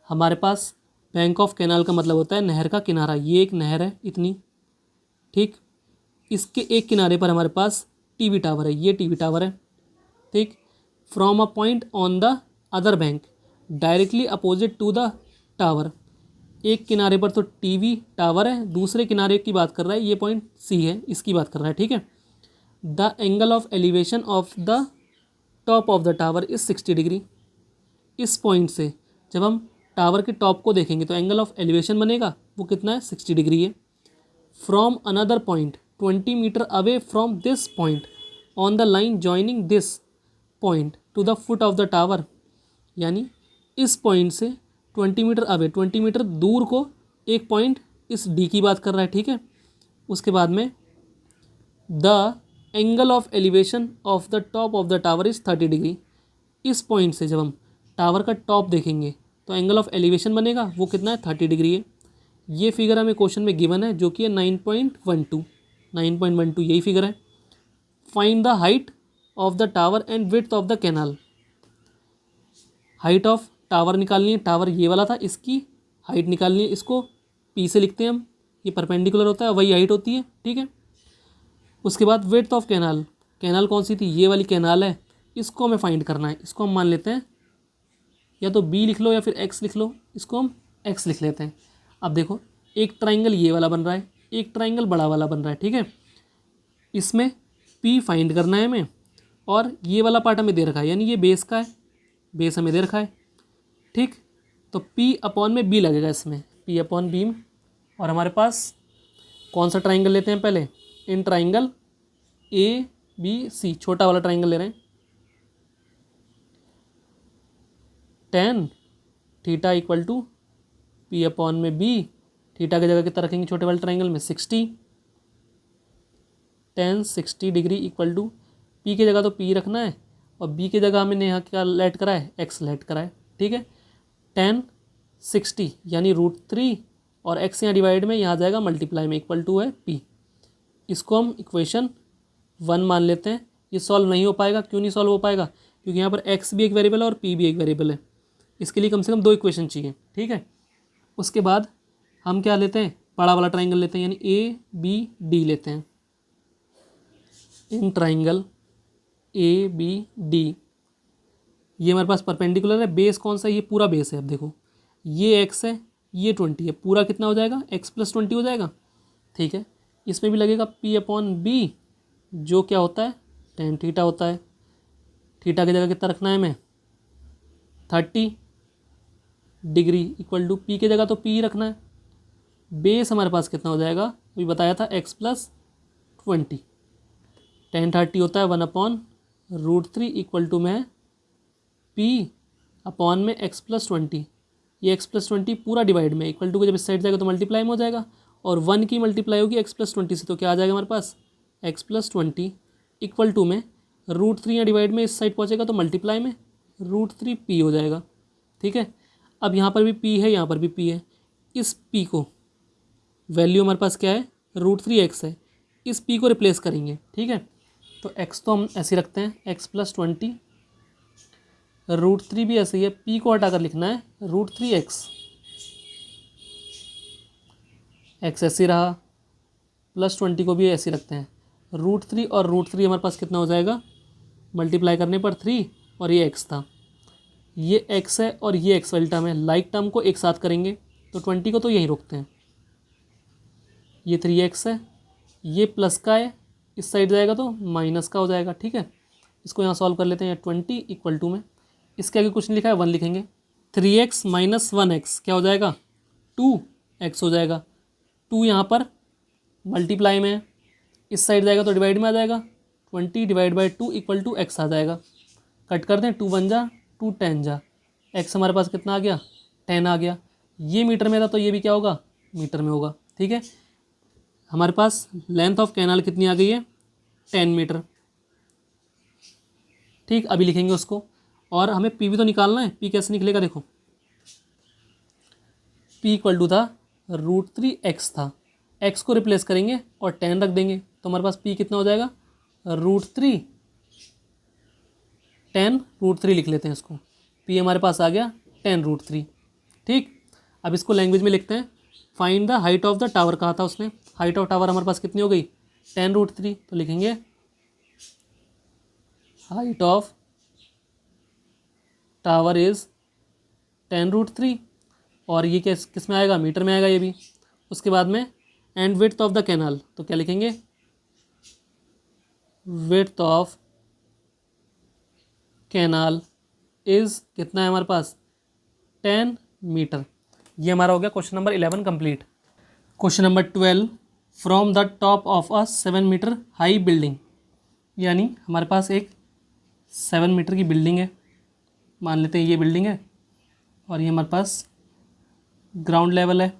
हमारे पास बैंक ऑफ कैनाल का मतलब होता है नहर का किनारा, ये एक नहर है इतनी, ठीक, इसके एक किनारे पर हमारे पास टीवी टावर है, ये टीवी टावर है। ठीक, from a point on the other bank directly opposite to the tower, एक किनारे पर तो टीवी टावर है, दूसरे किनारे की बात कर रहा है, ये पॉइंट सी है, इसकी बात कर रहा है। ठीक है, the angle of elevation of the top of the tower is 60 degree. इस पॉइंट से जब हम टावर के टॉप को देखेंगे तो एंगल ऑफ एलिवेशन बनेगा वो कितना है 60 डिग्री है। From another point 20 metre away from this point on the line joining this point to the foot of the tower, यानी इस पॉइंट से 20 मीटर अवे, 20 मीटर दूर को एक पॉइंट इस डी की बात कर रहा है। ठीक है, उसके बाद में the angle of elevation of the top of the tower is 30 degree. इस पॉइंट से जब हम टावर का टॉप देखेंगे तो एंगल ऑफ एलिवेशन बनेगा वो कितना है 30 डिग्री है। ये फिगर हमें क्वेश्चन में गिवन है जो कि है 9.12 यही फिगर है। Find the height of the tower and width of the canal. Height of tower निकालनी है, टावर ये वाला था, इसकी हाइट निकालनी है, इसको पी से लिखते हैं हम, ये परपेंडिकुलर होता है वही हाइट होती है। ठीक है, उसके बाद विड्थ ऑफ कैनाल, कैनाल कौन सी थी, ये वाली कैनाल है, इसको हमें फाइंड करना है। इसको हम मान लेते हैं, या तो बी लिख लो या फिर एक्स लिख लो, इसको हम एक्स लिख लेते हैं। अब देखो एक ट्राइंगल ये वाला बन रहा है, एक ट्राइंगल बड़ा वाला बन रहा है, ठीक है। इसमें पी फाइंड करना है हमें, और ये वाला पार्ट हमें दे रखा है, यानी ये बेस का है, बेस हमें दे रखा है, ठीक। तो पी अपॉन में बी लगेगा इसमें, पी अपॉन बी। और हमारे पास कौन सा ट्राइंगल लेते हैं पहले, इन ट्राइंगल ए बी सी, छोटा वाला ट्राइंगल ले रहे हैं। Tan theta equal to P upon में बी, थीटा की जगह कितना रखेंगे छोटे वाले ट्राइंगल में 60, tan 60 degree equal to P की जगह तो पी रखना है, और बी की जगह हमने यहाँ क्या लेट करा है, एक्स लेट करा है, ठीक है। टेन 60 यानी √3, और एक्स यहाँ डिवाइड में यहाँ जाएगा मल्टीप्लाई में, इक्वल टू है पी। इसको हम इक्वेशन 1 मान लेते हैं। ये सॉल्व नहीं हो पाएगा, क्यों नहीं सॉल्व हो पाएगा, क्योंकि यहाँ पर एक्स भी एक वेरिएबल है और पी भी एक वेरिएबल है। इसके लिए कम से कम 2 इक्वेशन चाहिए, ठीक है। उसके बाद हम क्या लेते हैं, बड़ा वाला ट्राइंगल लेते हैं, यानी ए बी डी लेते हैं। In triangle A B D, ये हमारे पास परपेंडिकुलर है, बेस कौन सा है, ये पूरा बेस है। अब देखो ये एक्स है, ये 20 है, पूरा कितना हो जाएगा, एक्स प्लस 20 हो जाएगा, ठीक है। इसमें भी लगेगा पी अपॉन बी, जो क्या होता है, टेन थीटा होता है। थीटा की जगह कितना रखना है हमें, 30 डिग्री इक्वल टू पी की जगह तो पी रखना है। बेस हमारे पास कितना हो जाएगा, अभी बताया था एक्स प्लस 20, टेन 30 होता है 1 अपॉन √3 इक्वल टू में पी अपॉन में एक्स प्लस 20, ये एक्स प्लस 20 पूरा डिवाइड में, इक्वल टू को जब इस साइड जाएगा तो मल्टीप्लाई में हो जाएगा, और 1 की मल्टीप्लाई होगी एक्स प्लस 20 से, तो क्या आ जाएगा हमारे पास, एक्स प्लस 20 इक्वल टू में √3 या डिवाइड में इस साइड पहुँचेगा तो मल्टीप्लाई में √3 पी हो जाएगा, ठीक है। अब यहाँ पर भी पी है, यहाँ पर भी पी है, इस पी को वैल्यू हमारे पास क्या है, √3 एक्स है, इस पी को रिप्लेस करेंगे, ठीक है। तो एक्स तो हम ऐसे रखते हैं, एक्स प्लस 20, √3 भी ऐसे ही है, पी को हटाकर लिखना है √3 एक्स, एक्स ऐसे रहा, प्लस 20 को भी ऐसे रखते हैं, √3 और √3 हमारे पास कितना हो जाएगा, मल्टीप्लाई करने पर 3, और ये एक्स था, ये एक्स है और ये एक्स वाली टर्म है, लाइक टर्म को एक साथ करेंगे तो 20 को तो यहीं रोकते हैं, ये 3x है, ये प्लस का है, इस साइड जाएगा तो माइनस का हो जाएगा, ठीक है। इसको यहाँ सॉल्व कर लेते हैं, 20 इक्वल टू में इसके आगे कुछ नहीं लिखा है, 1 लिखेंगे, 3x माइनस 1x क्या हो जाएगा, 2x हो जाएगा। 2 यहाँ पर मल्टीप्लाई में है, इस साइड जाएगा तो डिवाइड में आ जाएगा, 20 divide by 2 equal to X आ जाएगा। कट कर दें, 2 1 जा 2 10 जा, एक्स हमारे पास कितना आ गया, 10 आ गया। ये मीटर में था तो ये भी क्या होगा, मीटर में होगा, ठीक है। हमारे पास लेंथ ऑफ कैनाल कितनी आ गई है, 10 मीटर, ठीक। अभी लिखेंगे उसको, और हमें पी भी तो निकालना है। पी कैसे निकलेगा, देखो पी इक्वल टू था √3 एक्स था, एक्स को रिप्लेस करेंगे और 10 रख देंगे, तो हमारे पास पी कितना हो जाएगा, √3 10 √3 लिख लेते हैं इसको, पी हमारे पास आ गया 10 √3, ठीक। अब इसको लैंग्वेज में लिखते हैं, find the height of the tower कहा था उसने, हाइट ऑफ टावर हमारे पास कितनी हो गई, 10 √3, तो लिखेंगे हाइट ऑफ टावर इज़ 10 √3, और ये किस में आएगा, मीटर में आएगा ये भी। उसके बाद में and width of the canal, तो क्या लिखेंगे, विड्थ ऑफ कैनाल इज़ कितना है हमारे पास, 10 मीटर। ये हमारा हो गया question number 11 complete. Question number 12, from the top of a 7 metre high building, यानी हमारे पास एक 7 मीटर की बिल्डिंग है, मान लेते हैं ये बिल्डिंग है, और ये हमारे पास ग्राउंड लेवल है,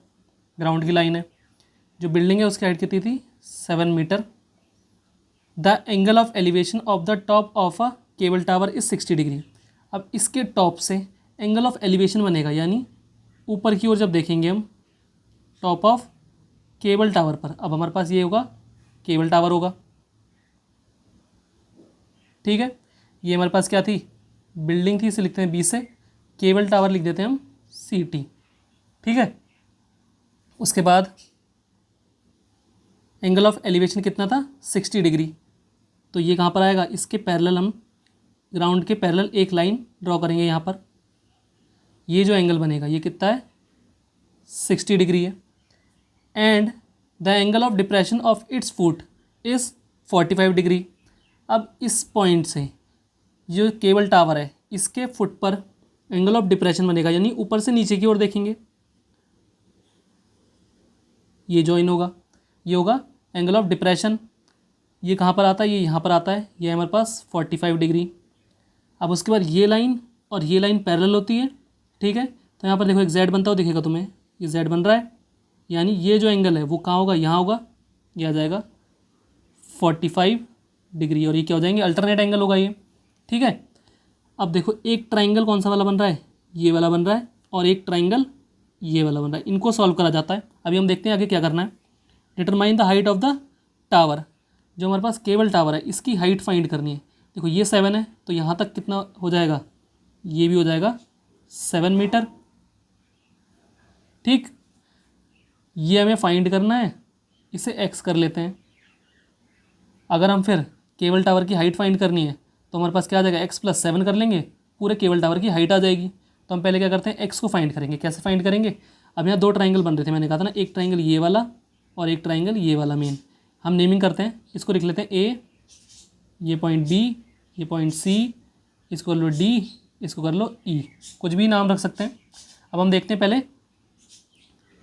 ग्राउंड की लाइन है। जो बिल्डिंग है उसकी हाइट कितनी थी, 7 metre. The angle of elevation of the top of a cable tower is 60 degree. अब इसके टॉप से एंगल ऑफ एलिवेशन बनेगा, यानी ऊपर की ओर जब देखेंगे हम टॉप ऑफ केबल टावर पर, अब हमारे पास ये होगा केबल टावर होगा, ठीक है। ये हमारे पास क्या थी, बिल्डिंग थी, इसे लिखते हैं बी से, केबल टावर लिख देते हैं हम CT, ठीक है। उसके बाद एंगल ऑफ एलिवेशन कितना था, 60 डिग्री, तो ये कहाँ पर आएगा, इसके पैरेलल हम ग्राउंड के पैरेलल एक लाइन ड्रॉ करेंगे यहाँ पर। ये जो एंगल बनेगा ये कितना है, 60 डिग्री है। And the angle of depression of its foot is 45 degree. अब इस पॉइंट से जो केबल टावर है इसके फुट पर एंगल ऑफ डिप्रेशन बनेगा, यानी ऊपर से नीचे की ओर देखेंगे, ये जॉइन होगा, ये होगा एंगल ऑफ डिप्रेशन। ये कहाँ पर आता है, ये यहाँ पर आता है, ये हमारे पास 45 डिग्री। अब उसके बाद ये लाइन और ये लाइन पैरेलल होती है, ठीक है। तो यहाँ पर देखो एक जेड बनता हो दिखेगा तुम्हें, ये जेड बन रहा है, यानी ये जो एंगल है वो कहाँ होगा, यहाँ होगा, ये आ जाएगा 45 डिग्री। और ये क्या हो जाएंगे, अल्टरनेट एंगल होगा ये, ठीक है। अब देखो एक ट्राइंगल कौन सा वाला बन रहा है, ये वाला बन रहा है, और एक ट्राइंगल ये वाला बन रहा है। इनको सॉल्व करा जाता है। अभी हम देखते हैं आगे क्या करना है। Determine the height of the tower, जो हमारे पास केबल टावर है इसकी हाइट फाइंड करनी है। देखो ये 7 है, तो यहाँ तक कितना हो जाएगा, ये भी हो जाएगा 7 मीटर, ठीक। ये हमें फाइंड करना है, इसे x कर लेते हैं। अगर हम फिर केबल टावर की हाइट फाइंड करनी है तो हमारे पास क्या आ जाएगा, x + 7 कर लेंगे, पूरे केबल टावर की हाइट आ जाएगी। तो हम पहले क्या करते हैं, x को फाइंड करेंगे। कैसे फाइंड करेंगे, अब यहाँ 2 ट्राइंगल बन रहे थे, मैंने कहा था ना, एक ट्राइंगल ये वाला और एक ट्राइंगल ये वाला मेन। हम नेमिंग करते हैं, इसको लिख लेते हैं A, ये पॉइंट B, ये पॉइंट C, इसको कर लो D, इसको कर लो E, कुछ भी नाम रख सकते हैं। अब हम देखते हैं पहले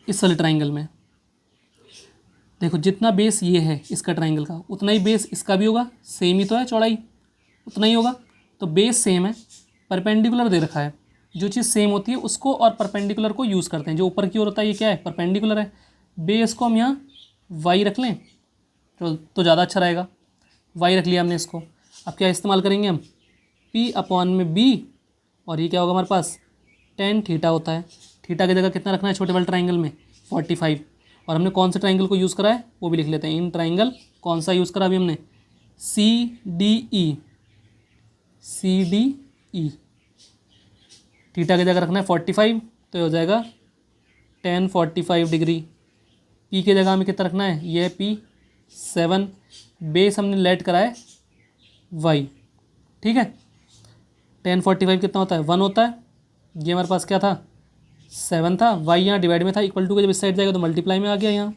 इस वाले ट्राइंगल में। देखो जितना बेस ये है इसका ट्राइंगल का, उतना ही बेस इसका भी होगा, सेम ही तो है, चौड़ाई उतना ही होगा। तो बेस सेम है, परपेंडिकुलर दे रखा है। जो चीज़ सेम होती है उसको और परपेंडिकुलर को यूज़ करते हैं। जो ऊपर की ओर होता है ये क्या है, परपेंडिकुलर है। बेस को हम यहाँ y रख लें तो ज़्यादा अच्छा रहेगा, y रख लिया हमने इसको। अब क्या इस्तेमाल करेंगे हम, P/b, और ये क्या होगा हमारे पास, tan थीटा होता है। थीटा की जगह कितना रखना है छोटे वाले ट्राइंगल में, 45। और हमने कौन से ट्राइंगल को यूज़ करा है वो भी लिख लेते हैं। इन ट्राइंगल कौन सा यूज़ करा अभी हमने, CDE। थीटा की जगह रखना है 45, तो ये हो जाएगा tan 45 डिग्री। P की जगह हमें कितना रखना है, ये है P7। बेस हमने लेट करा है y, ठीक है। tan 45 कितना होता है, 1 होता है। ये हमारे पास क्या था, 7 था। y यहाँ डिवाइड में था, इक्वल टू के जब इस साइड जाएगा तो मल्टीप्लाई में आ गया। यहाँ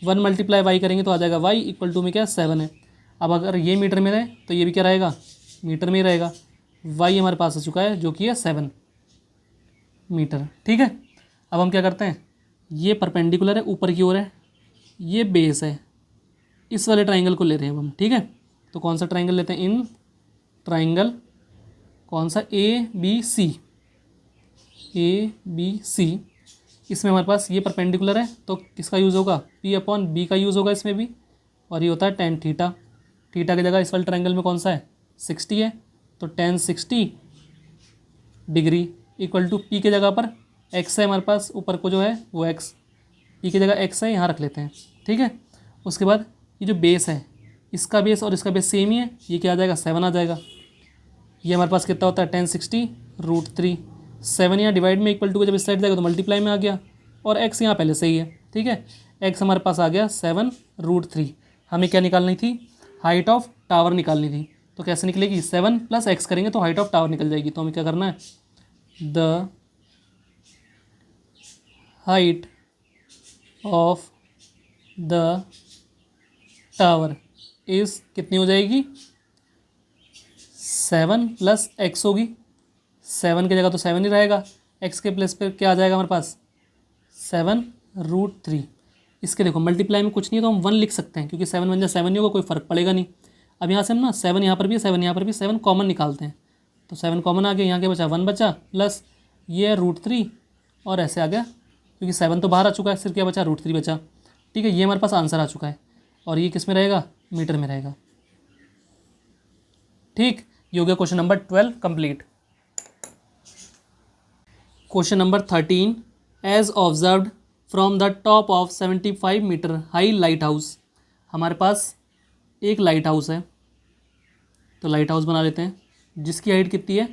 1 × y करेंगे तो आ जाएगा y इक्वल टू में क्या, 7 है। अब अगर ये मीटर में रहे तो ये भी क्या रहेगा, मीटर में ही रहेगा। y हमारे पास आ चुका है जो कि है 7 मीटर, ठीक है। अब हम क्या करते हैं, ये परपेंडिकुलर है, ऊपर की ओर है, ये बेस है, इस वाले ट्राइंगल को ले रहे हैं हम, ठीक है। तो कौन सा ट्राइंगल लेते हैं, इन ट्राइंगल कौन सा, ABC। इसमें हमारे पास ये परपेंडिकुलर है तो किसका यूज़ होगा, P/b का यूज़ होगा इसमें भी। और ये होता है tan थीटा। थीटा की जगह इस वाले ट्राइंगल में कौन सा है, 60 है, तो tan 60 degree equal to P की जगह पर x है हमारे पास, ऊपर को जो है वो x, P की जगह x है, यहाँ रख लेते हैं, ठीक है। उसके बाद ये जो बेस है इसका बेस और इसका बेस सेम ही है, ये क्या आ जाएगा, 7 आ जाएगा। ये हमारे पास कितना होता है, tan 60 √3। 7 यहाँ डिवाइड में इक्वल टू के जब इस साइड जाएगा तो मल्टीप्लाई में आ गया, और x यहाँ पहले से ही है, ठीक है। x हमारे पास आ गया 7 √3। हमें क्या निकालनी थी, हाइट ऑफ टावर निकालनी थी। तो कैसे निकलेगी, 7 + x करेंगे तो हाइट ऑफ टावर निकल जाएगी। तो हमें क्या करना है, the height of the tower is कितनी हो जाएगी, 7 + x होगी। 7 की जगह तो 7 ही रहेगा, x के प्लेस पे क्या आ जाएगा हमारे पास, 7 √3। इसके देखो मल्टीप्लाई में कुछ नहीं है तो हम 1 लिख सकते हैं, क्योंकि 7 × 1 = 7 नहीं होगा, कोई फ़र्क पड़ेगा नहीं। अब यहाँ से हम ना 7 यहाँ पर भी है, 7 यहाँ पर भी, 7 कॉमन निकालते हैं। तो 7 कॉमन आ गया, यहाँ के बचा 1 बचा, प्लस ये √3 और ऐसे आ गया, क्योंकि 7 तो बाहर आ चुका है, सिर्फ क्या बचा, √3 बचा, ठीक है। ये हमारे पास आंसर आ चुका है, और ये किस में रहेगा, मीटर में रहेगा, ठीक। ये हो गया question number 12 complete. Question number 13, as observed from the top of 75 metre high lighthouse. हमारे पास एक लाइट हाउस है, तो लाइट हाउस बना लेते हैं, जिसकी हाइट कितनी है,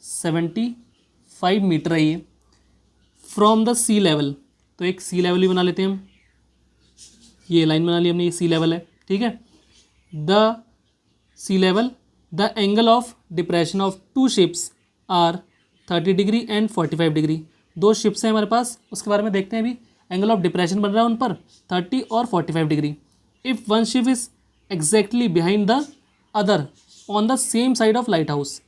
75 मीटर है ये, फ्रॉम द सी लेवल। तो एक सी लेवल भी बना लेते हैं हम, ये लाइन बना ली हमने, ये सी लेवल है, ठीक है। The sea level the angle of depression of two ships are 30 degree and 45 degree. दो शिप्स हैं हमारे पास, उसके बारे में देखते हैं अभी। एंगल ऑफ डिप्रेशन बन रहा है उन पर 30 और 45 degree. If one ship is exactly behind the other on the same side of light house.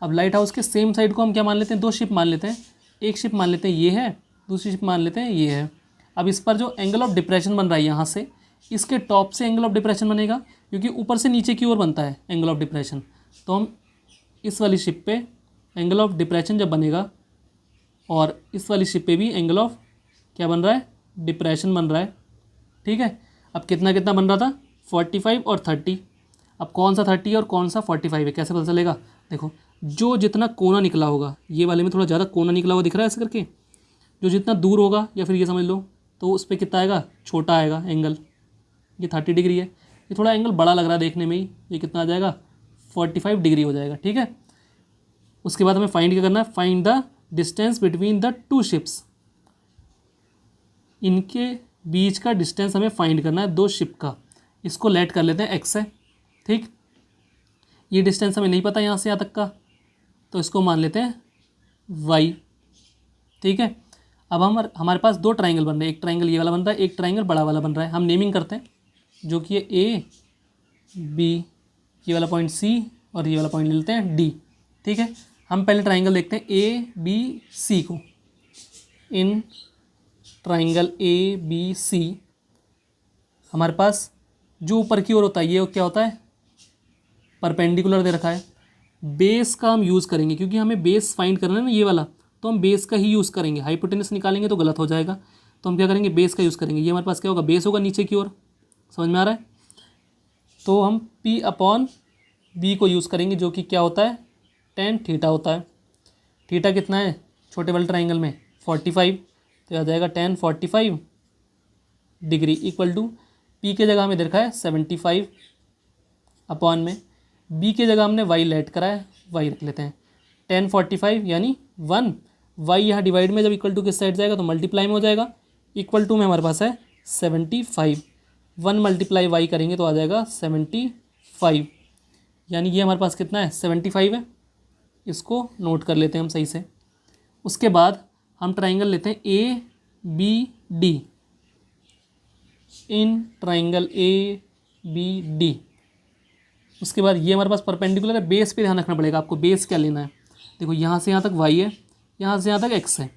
अब लाइट हाउस के सेम साइड को हम क्या मान लेते हैं, दो शिप मान लेते हैं। एक शिप मान लेते हैं ये है, दूसरी शिप मान लेते हैं ये है। अब इस पर जो एंगल ऑफ डिप्रेशन बन रहा है यहाँ से, इसके टॉप से एंगल ऑफ डिप्रेशन बनेगा, क्योंकि ऊपर से नीचे की ओर बनता है एंगल ऑफ डिप्रेशन। तो हम इस वाली शिप पे एंगल ऑफ डिप्रेशन जब बनेगा, और इस वाली शिप पे भी एंगल ऑफ क्या बन रहा है, डिप्रेशन बन रहा है। ठीक है, अब कितना कितना बन रहा था, 45 और 30। अब कौन सा 30 और कौन सा 45 है, कैसे पता चलेगा? देखो, जो जितना कोना निकला होगा, ये वाले में थोड़ा ज़्यादा कोना निकला हुआ दिख रहा है ऐसे करके, जो जितना दूर होगा, या फिर ये समझ लो, तो उस पर कितना आएगा, छोटा आएगा एंगल। ये 30 डिग्री है, ये थोड़ा एंगल बड़ा लग रहा है देखने में ही, ये कितना आ जाएगा, 45 डिग्री हो जाएगा। ठीक है, उसके बाद हमें फाइंड क्या करना है, find the distance between the two ships. इनके बीच का डिस्टेंस हमें फाइंड करना है, दो शिप का। इसको लेट कर लेते हैं एक्स है। ठीक, ये डिस्टेंस हमें नहीं पता यहाँ से यहाँ तक का, तो इसको मान लेते हैं वाई। ठीक है, अब हमारे पास दो ट्राइंगल बन रहे हैं, एक ट्राइंगल ये वाला बन रहा है, एक ट्राइंगल बड़ा वाला बन रहा है। हम नेमिंग करते हैं, जो कि ये ए बी, ये वाला पॉइंट सी, और ये वाला पॉइंट ले लेते हैं डी। ठीक है, हम पहले ट्राइंगल देखते हैं ए बी सी को। इन ट्राइंगल ए बी सी हमारे पास जो ऊपर की ओर होता है, ये क्या होता है, परपेंडिकुलर दे रखा है। बेस का हम यूज़ करेंगे, क्योंकि हमें बेस फाइंड करना है ना ये वाला, तो हम बेस का ही यूज़ करेंगे। हाइपोटेनस निकालेंगे तो गलत हो जाएगा, तो हम क्या करेंगे, बेस का यूज़ करेंगे। ये हमारे पास क्या होगा, बेस होगा नीचे की ओर, समझ में आ रहा है? तो हम P अपॉन बी को यूज़ करेंगे, जो कि क्या होता है, tan थीटा होता है। थीटा कितना है छोटे वाले ट्राइंगल में, 45, तो आ जाएगा tan 45 degree equal to P के जगह हमें दे रखा है 75 अपॉन में B के जगह हमने y लेट करा है, y रख लेते हैं। tan 45 यानी 1, y यहाँ डिवाइड में जब इक्वल टू किस साइड जाएगा तो मल्टीप्लाई में हो जाएगा। इक्वल टू में हमारे पास है 75, 1 मल्टीप्लाई y करेंगे तो आ जाएगा 75, यानी ये हमारे पास कितना है, 75 है। इसको नोट कर लेते हैं हम सही से। उसके बाद हम ट्राइंगल लेते हैं A B D. In triangle A B D, उसके बाद ये हमारे पास परपेंडिकुलर है। बेस पे ध्यान रखना पड़ेगा आपको, बेस क्या लेना है। देखो, यहाँ से यहाँ तक y है, यहाँ से यहाँ तक x है।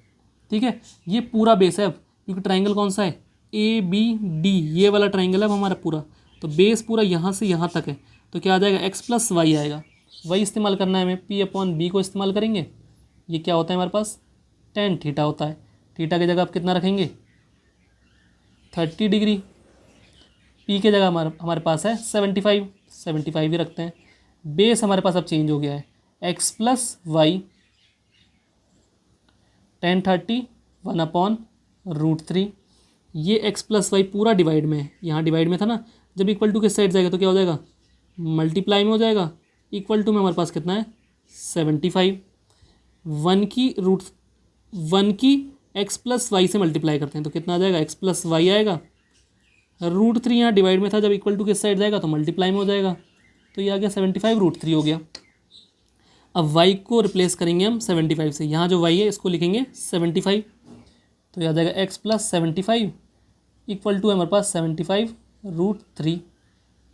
ठीक है, ये पूरा बेस है अब, क्योंकि ट्राइंगल कौन सा है, ए बी डी, ये वाला ट्राइंगल है अब हमारा पूरा। तो बेस पूरा यहाँ से यहाँ तक है, तो क्या आ जाएगा, x प्लस वाई आएगा। वही इस्तेमाल करना है हमें, P अपॉन बी को इस्तेमाल करेंगे। ये क्या होता है हमारे पास, tan थीटा होता है। थीटा की जगह आप कितना रखेंगे, 30 डिग्री। P के जगह हमारे पास है 75 ही रखते हैं। बेस हमारे पास अब चेंज हो गया है, x plus y, tan 30 1 upon √3। ये x प्लस वाई पूरा डिवाइड में है, यहाँ डिवाइड में था ना, जब इक्वल टू किस साइड जाएगा तो क्या हो जाएगा, मल्टीप्लाई में हो जाएगा। इक्वल टू में हमारे पास कितना है, 75। 1 की x प्लस वाई से मल्टीप्लाई करते हैं तो कितना आ जाएगा, x प्लस वाई आएगा। √3 यहाँ डिवाइड में था, जब इक्वल टू किस साइड जाएगा तो मल्टीप्लाई में हो जाएगा, तो ये आ गया 75 √3 हो गया। अब y को रिप्लेस करेंगे हम 75 से, यहाँ जो y है इसको लिखेंगे 75, तो ये आ जाएगा x प्लस 75 इक्वल टू हमारे पास 75 √3।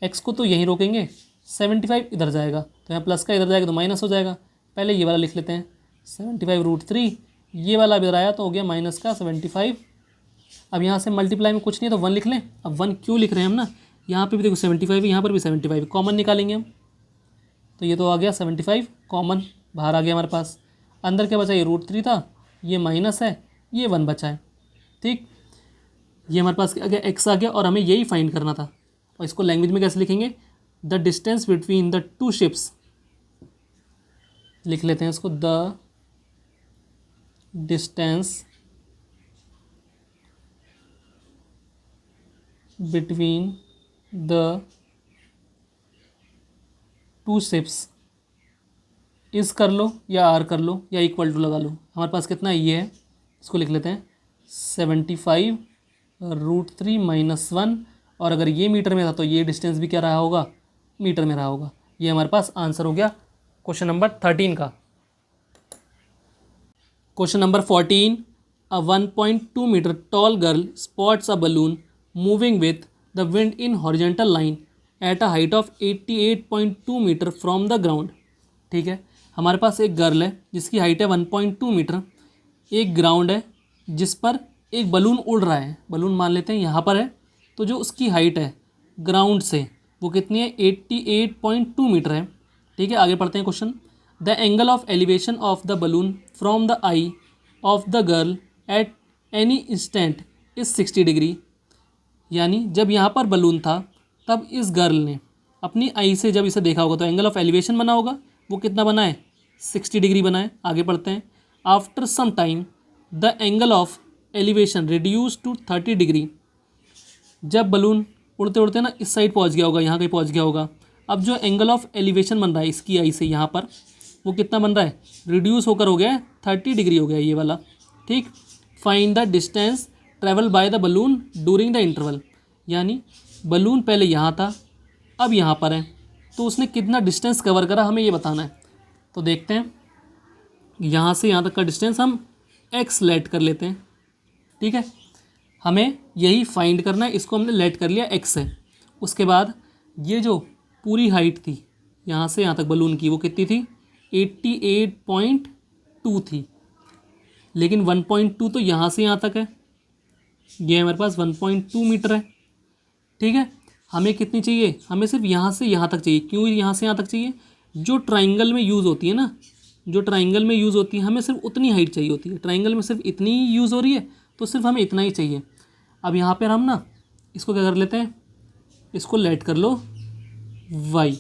x को तो यहीं रोकेंगे, 75 इधर जाएगा तो यहाँ प्लस का इधर जाएगा तो माइनस हो जाएगा। पहले ये वाला लिख लेते हैं 75 √3, ये वाला इधर आया तो हो गया माइनस का 75। अब यहाँ से मल्टीप्लाई में कुछ नहीं है तो 1 लिख लें। अब 1 क्यों लिख रहे हैं हम ना, यहाँ पे भी देखो 75 है, यहाँ पर भी 75, कॉमन निकालेंगे हम, तो ये तो आ गया 75 कॉमन बाहर आ गया हमारे पास। अंदर क्या बचा, ये √3 था, ये माइनस है, ये 1 बचा है। ठीक, ये हमारे पास आ गया x आ गया, और हमें यही फाइंड करना था। और इसको लैंग्वेज में कैसे लिखेंगे, the distance between the two ships, लिख लेते हैं इसको, the distance between the two ships इस कर लो या आर कर लो या इक्वल टू लगा लो। हमारे पास कितना है, ये है, इसको लिख लेते हैं 75 √3 - 1, और अगर ये मीटर में था तो ये डिस्टेंस भी क्या रहा होगा, मीटर में रहा होगा। ये हमारे पास आंसर हो गया क्वेश्चन नंबर 13 का। Question number 14, a 1.2 metre tall girl spots a balloon moving with the wind in horizontal line at a height of 88.2 metre from the ground. ठीक है, हमारे पास एक गर्ल है जिसकी हाइट है 1.2 मीटर, एक ग्राउंड है जिस पर एक बलून उड़ रहा है, बलून मान लेते हैं यहाँ पर है, तो जो उसकी हाइट है ग्राउंड से वो कितनी है 88.2 मीटर है। ठीक है, आगे पढ़ते हैं question. The angle of elevation of the balloon from the I of the girl at any instant is 60 degree. यानी जब यहाँ पर बलून था तब इस गर्ल ने अपनी आई से जब इसे देखा होगा तो एंगल ऑफ एलिवेशन बना होगा, वो कितना बना है 60 डिग्री बना है। आगे पढ़ते हैं। After some time the angle of elevation reduce to 30 degree. जब बलून उड़ते उड़ते ना इस साइड पहुंच गया होगा, यहाँ कहीं पहुंच गया होगा, अब जो एंगल ऑफ एलिवेशन बन रहा है इसकी आई से यहाँ पर, वो कितना बन रहा है, रिड्यूस होकर हो गया है 30 डिग्री हो गया ये वाला। ठीक, find the distance travel by the balloon during the interval. यानी बलून पहले यहाँ था अब यहाँ पर है, तो उसने कितना डिस्टेंस कवर करा हमें ये बताना है। तो देखते हैं, यहाँ से यहाँ तक का डिस्टेंस हम x लेट कर लेते हैं। ठीक है, हमें यही फाइंड करना है, इसको हमने लेट कर लिया x से। उसके बाद ये जो पूरी हाइट थी यहाँ से यहाँ तक बलून की वो कितनी थी 88.2 थी, लेकिन 1.2 तो यहाँ से यहाँ तक है, ये हमारे पास 1.2 मीटर है। ठीक है, हमें कितनी चाहिए, हमें सिर्फ यहाँ से यहाँ तक चाहिए। क्यों यहाँ से यहाँ तक चाहिए, जो ट्राइंगल में यूज़ होती है ना, जो ट्राइंगल में यूज़ होती है हमें सिर्फ उतनी हाइट चाहिए होती है। ट्राइंगल में सिर्फ इतनी ही यूज़ हो रही है तो सिर्फ हमें इतना ही चाहिए। अब यहाँ पर हम ना इसको क्या कर लेते हैं, इसको लेट कर लो y।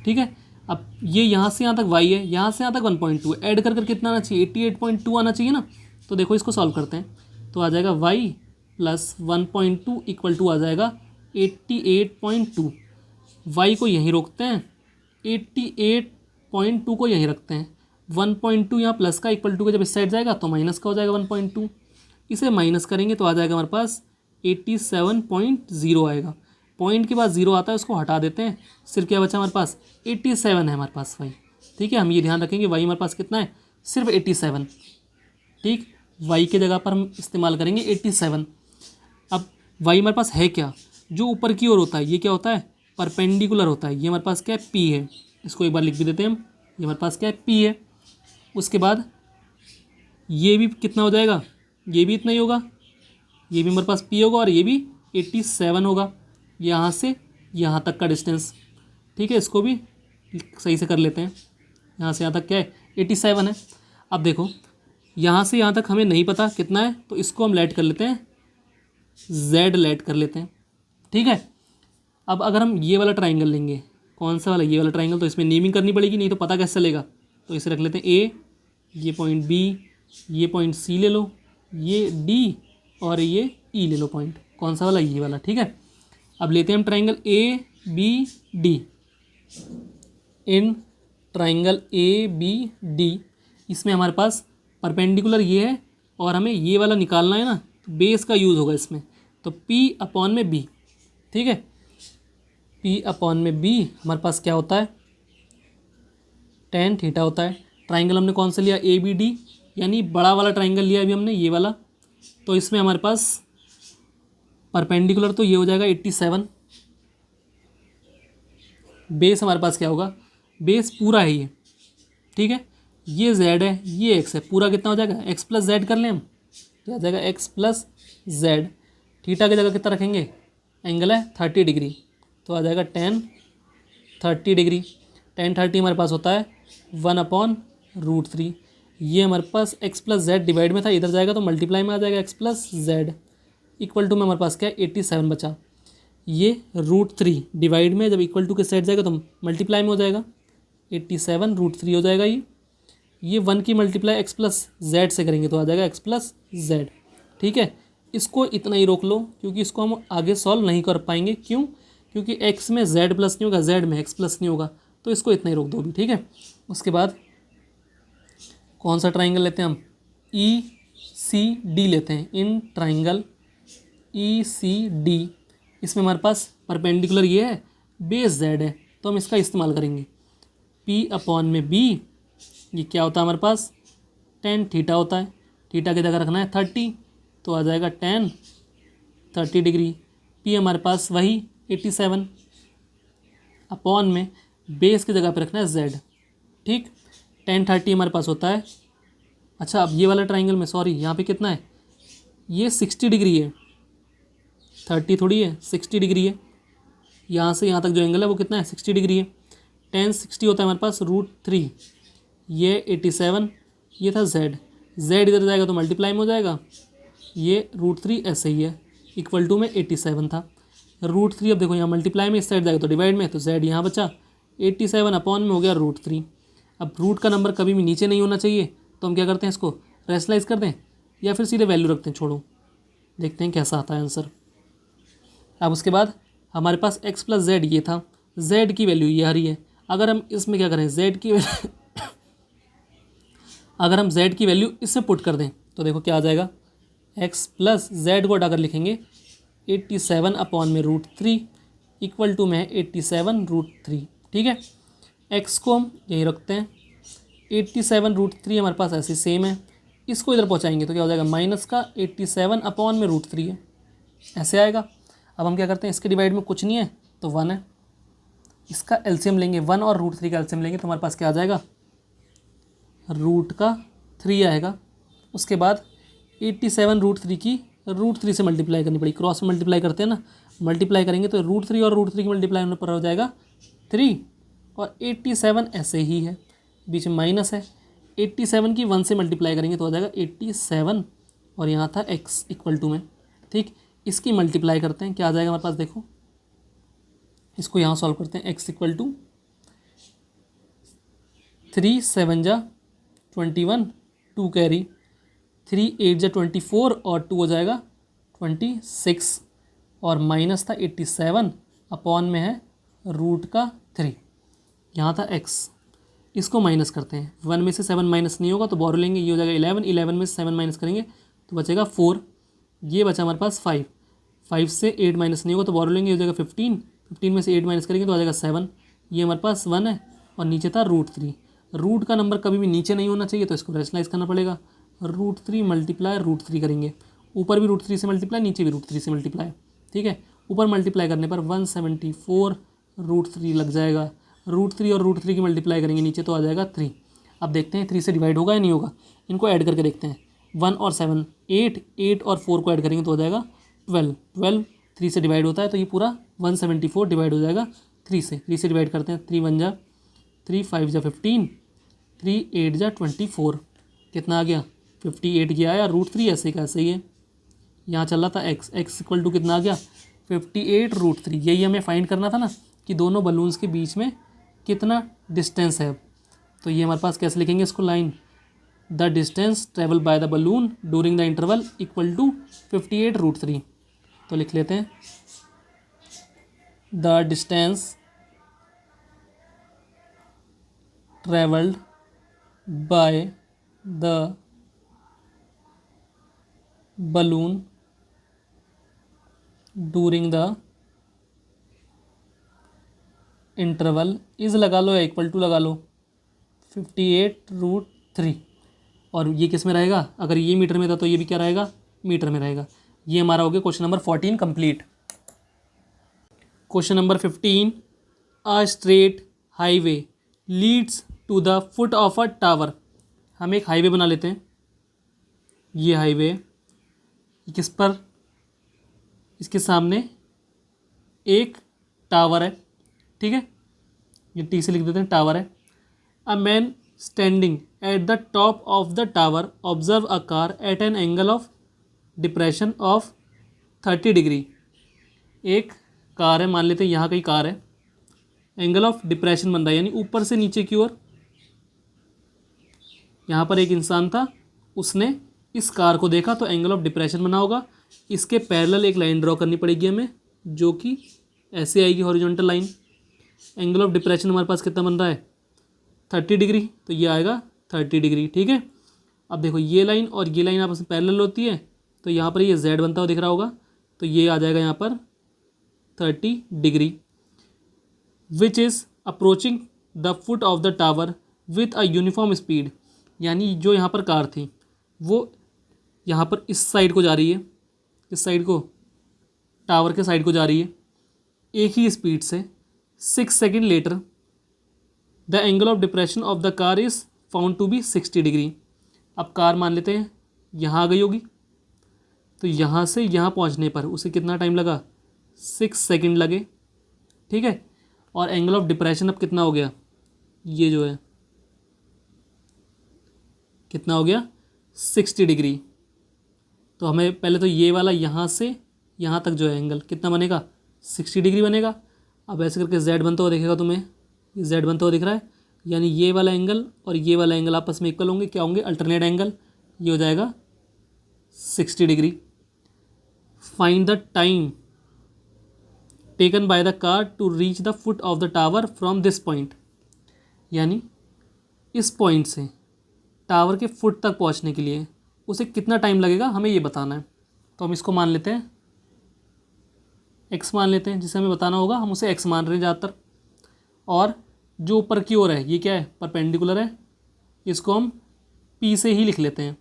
ठीक है, अब ये यहाँ से यहाँ तक y है, यहाँ से यहाँ तक 1.2 ऐड कर कितना आना चाहिए 88.2 आना चाहिए ना। तो देखो इसको सॉल्व करते हैं, तो आ जाएगा y प्लस 1.2 इक्वल टू आ जाएगा 88.2। y को यहीं रोकते हैं, 88.2 को यहीं रखते हैं। 1.2 यहाँ प्लस का इक्वल टू का जब इस साइड जाएगा तो माइनस का हो जाएगा 1.2, इसे माइनस करेंगे तो आ जाएगा हमारे पास 87.0 आएगा। पॉइंट के बाद 0 आता है उसको हटा देते हैं, सिर्फ क्या बचा हमारे पास 87 है हमारे पास y। ठीक है, हम ये ध्यान रखेंगे y हमारे पास कितना है सिर्फ 87। ठीक, y के जगह पर हम इस्तेमाल करेंगे 87। अब y हमारे पास है क्या, जो ऊपर की ओर होता है ये क्या होता है परपेंडिकुलर होता है, ये हमारे पास क्या है p है। इसको एक बार लिख भी देते हैं हम, ये हमारे पास क्या है p है। उसके बाद ये भी कितना हो जाएगा, ये भी इतना ही होगा, ये भी हमारे पास p होगा और ये भी 87 होगा यहाँ से यहाँ तक का डिस्टेंस। ठीक है, इसको भी सही से कर लेते हैं, यहाँ से यहाँ तक क्या है 87 है। अब देखो यहाँ से यहाँ तक हमें नहीं पता कितना है, तो इसको हम लेट कर लेते हैं z लेट कर लेते हैं। ठीक है, अब अगर हम ये वाला ट्राइंगल लेंगे, कौन सा वाला, ये वाला ट्राइंगल, तो इसमें नेमिंग करनी पड़ेगी, नहीं तो पता कैसे चलेगा। तो इसे रख लेते हैं a, ये पॉइंट b, ये पॉइंट c ले लो, ये d और ये e ले लो पॉइंट, कौन सा वाला, ये वाला। ठीक है, अब लेते हैं हम triangle A B D. In triangle A B D इसमें हमारे पास परपेंडिकुलर ये है और हमें ये वाला निकालना है ना, तो बेस का यूज़ होगा इसमें, तो P अपॉन में B। ठीक है, P अपॉन में B हमारे पास क्या होता है tan थीटा होता है। ट्राइंगल हमने कौन सा लिया ए बी डी, यानी बड़ा वाला ट्राइंगल लिया अभी हमने ये वाला, तो इसमें हमारे पास परपेंडिकुलर तो ये हो जाएगा 87। बेस हमारे पास क्या होगा, बेस पूरा है ये। ठीक है, ये z है ये x है, पूरा कितना हो जाएगा x प्लस जेड कर लें हम, क्या आ जाएगा x प्लस जेड। थीटा की जगह कितना रखेंगे, एंगल है 30 डिग्री, तो आ जाएगा tan 30 डिग्री। tan 30 हमारे पास होता है 1/√3। ये हमारे पास x प्लस जेड डिवाइड में था, इधर जाएगा तो मल्टीप्लाई में आ जाएगा x plus z equal to में हमारे पास क्या है 87 बचा। ये √3 डिवाइड में जब इक्वल टू के सेट जाएगा तो मल्टीप्लाई में हो जाएगा 87√3 हो जाएगा। ये 1 की मल्टीप्लाई x प्लस जेड से करेंगे तो आ जाएगा x प्लस जेड। ठीक है, इसको इतना ही रोक लो क्योंकि इसको हम आगे सॉल्व नहीं कर पाएंगे। क्यों, क्योंकि x में z प्लस नहीं होगा, z में x प्लस नहीं होगा, तो इसको इतना ही रोक दो भी। ठीक है, उसके बाद कौन सा ट्राइंगल लेते हैं हम, ECD लेते हैं। इन ट्राइंगल ECD इसमें हमारे पास परपेंडिकुलर ये है, बेस z है, तो हम इसका इस्तेमाल करेंगे। P अपॉन में B, ये क्या होता है हमारे पास, टेन थीटा होता है। थीटा की जगह रखना है 30, तो आ जाएगा टेन 30 डिग्री। P हमारे पास वही 87 अपॉन में बेस की जगह पे रखना है Z। ठीक, टेन 30 हमारे पास होता है। अच्छा, अब ये वाला ट्राइंगल में, सॉरी, यहाँ पे कितना है, ये 60 डिग्री है, 30 थोड़ी है, 60 डिग्री है। यहाँ से यहाँ तक जो एंगल है वो कितना है, 60 डिग्री है। टेन 60 होता है हमारे पास √3, ये 87, ये था Z इधर जाएगा तो मल्टीप्लाई में हो जाएगा, ये √3 ऐसे ही है, इक्वल टू में 87 था। √3 अब देखो यहाँ मल्टीप्लाई में इस साइड जाएगा तो डिवाइड में, तो Z यहाँ बचा, 87 अपॉन में हो गया √3। अब रूट का नंबर कभी भी नीचे नहीं होना चाहिए, तो हम क्या करते हैं, इसको रेशनलाइज कर दें या फिर सीधे वैल्यू रखते हैं, छोड़ो, देखते हैं कैसा आता है आंसर। अब उसके बाद हमारे पास x + z ये था, z की वैल्यू ये आ रही है। अगर हम इसमें क्या करें, z की अगर हम z की वैल्यू इससे पुट कर दें तो देखो क्या आ जाएगा, x + z को हटाकर लिखेंगे 87 अपॉन में √3 इक्वल टू में 87 √3। ठीक है, x को हम यहीं रखते हैं, 87 √3 हमारे पास ऐसे सेम है। इसको इधर पहुंचाएंगे तो क्या हो जाएगा, माइनस का 87 अपॉन में √3 है, ऐसे आएगा। अब हम क्या करते हैं, इसके डिवाइड में कुछ नहीं है तो 1 है, इसका एलसीएम लेंगे, 1 और √3 का एलसीएम लेंगे तो हमारे पास क्या आ जाएगा, √3 आएगा। उसके बाद 87 √3 की √3 से मल्टीप्लाई करनी पड़ी, क्रॉस में मल्टीप्लाई करते हैं ना, मल्टीप्लाई करेंगे तो √3 और √3 की मल्टीप्लाई होने पर हो जाएगा 3, और 87 ऐसे ही है, बीच में माइनस है। 87 की 1 से मल्टीप्लाई करेंगे तो हो जाएगा 87, और यहाँ था x इक्वल टू में। ठीक, इसकी मल्टीप्लाई करते हैं, क्या आ जाएगा हमारे पास, देखो इसको यहाँ सॉल्व करते हैं, x इक्वल टू 3 7 जा 21, 2 कैरी, 3 8 जा 24 और 2 हो जाएगा 26, और माइनस था 87 अपॉन में है √3, यहाँ था x। इसको माइनस करते हैं, 1 में से 7 माइनस नहीं होगा तो बोरो लेंगे, ये हो जाएगा 11, 11 में से 7 माइनस करेंगे तो बचेगा 4, ये बचा हमारे पास 5, 5 से 8 माइनस नहीं होगा तो बोरो लेंगे, ये हो जाएगा 15, 15 में से 8 माइनस करेंगे तो आ जाएगा 7, ये हमारे पास 1 है, और नीचे था √3। रूट का नंबर कभी भी नीचे नहीं होना चाहिए तो इसको रैशनलाइज करना पड़ेगा, √3 मल्टीप्लाई √3 करेंगे, ऊपर भी √3 से मल्टीप्लाई, नीचे भी √3 से मल्टीप्लाई। ठीक है, ऊपर मल्टीप्लाई करने पर 174 √3 लग जाएगा, √3 और √3 की मल्टीप्लाई करेंगे नीचे तो आ जाएगा 3। अब देखते हैं 3 से डिवाइड होगा या नहीं होगा, इनको ऐड करके देखते हैं, 1 और 7 8, 8 और 4 को ऐड करेंगे तो हो जाएगा 12, 12 3 से डिवाइड होता है तो ये पूरा 174 डिवाइड हो जाएगा 3 से। 3 से डिवाइड करते हैं, 3 1 जा 3, 5 जा 15, 3 8 जा 24, कितना आ गया 58 गया आया, √3 ऐसे का ऐसे ही है। यहाँ चल रहा था x इक्वल टू कितना आ गया 58 √3। यही हमें फाइंड करना था ना कि दोनों बलून्स के बीच में कितना डिस्टेंस है। तो ये हमारे पास कैसे लिखेंगे इसको, line, the distance travel by the balloon during the interval equal to 58 √3। तो लिख लेते हैं, the distance travelled by the balloon during the interval is लगा लो या इक्वल टू लगा लो 58 √3, और ये किस में रहेगा, अगर ये मीटर में था तो ये भी क्या रहेगा, मीटर में रहेगा। ये हमारा हो गया question number 14 complete. Question number 15, a straight highway leads to the foot of a tower. हम एक हाईवे बना लेते हैं, ये हाईवे किस पर, इसके सामने एक टावर है। ठीक है, ये टी से लिख देते हैं, टावर है। A man standing at the top of the tower observe a car eight an angle of depression of 30 degree. एक कार है, मान लेते हैं यहाँ कहीं कार है, एंगल ऑफ डिप्रेशन बन रहा है यानी ऊपर से नीचे की ओर। यहाँ पर एक इंसान था, उसने इस कार को देखा तो एंगल ऑफ डिप्रेशन बना होगा। इसके पैरेलल एक लाइन ड्रॉ करनी पड़ेगी हमें, जो कि ऐसे आएगी horizontal line. Angle of depression हमारे पास कितना बन रहा है 30 डिग्री, तो ये आएगा 30 डिग्री। ठीक है, अब देखो ये लाइन और ये लाइन आपस में पैरेलल होती है, तो यहाँ पर ये Z बनता हुआ दिख रहा होगा, तो ये आ जाएगा यहाँ पर 30 degree. Which is approaching the foot of the tower with a uniform speed, यानी जो यहाँ पर कार थी वो यहाँ पर इस साइड को जा रही है, इस साइड को, टावर के साइड को जा रही है एक ही स्पीड से। 6 second later the angle of depression of the car is found to be 60 degree. अब कार मान लेते हैं यहाँ आ गई होगी, तो यहाँ से यहाँ पहुँचने पर उसे कितना टाइम लगा, 6 सेकेंड लगे, ठीक है। और एंगल ऑफ डिप्रेशन अब कितना हो गया, ये जो है कितना हो गया, 60 डिग्री। तो हमें पहले तो ये वाला यहाँ से यहाँ तक जो है एंगल कितना बनेगा, 60 डिग्री बनेगा। अब ऐसे करके जेड बनता हुआ दिखेगा तुम्हें, ये जेड बनता हुआ दिख रहा है, यानी ये वाला एंगल और ये वाला एंगल आपस में इक्वल होंगे, क्या होंगे, अल्टरनेट एंगल। ये हो जाएगा 60 degree. Find the time taken by the car to reach the foot of the tower from this point, यानी इस पॉइंट से टावर के फुट तक पहुंचने के लिए उसे कितना टाइम लगेगा, हमें ये बताना है। तो हम इसको मान लेते हैं x मान लेते हैं, जिसे हमें बताना होगा, हम उसे x मान रहे हैं ज़्यादातर। और जो ऊपर की ओर है ये क्या है, परपेंडिकुलर है, इसको हम p से ही लिख लेते हैं।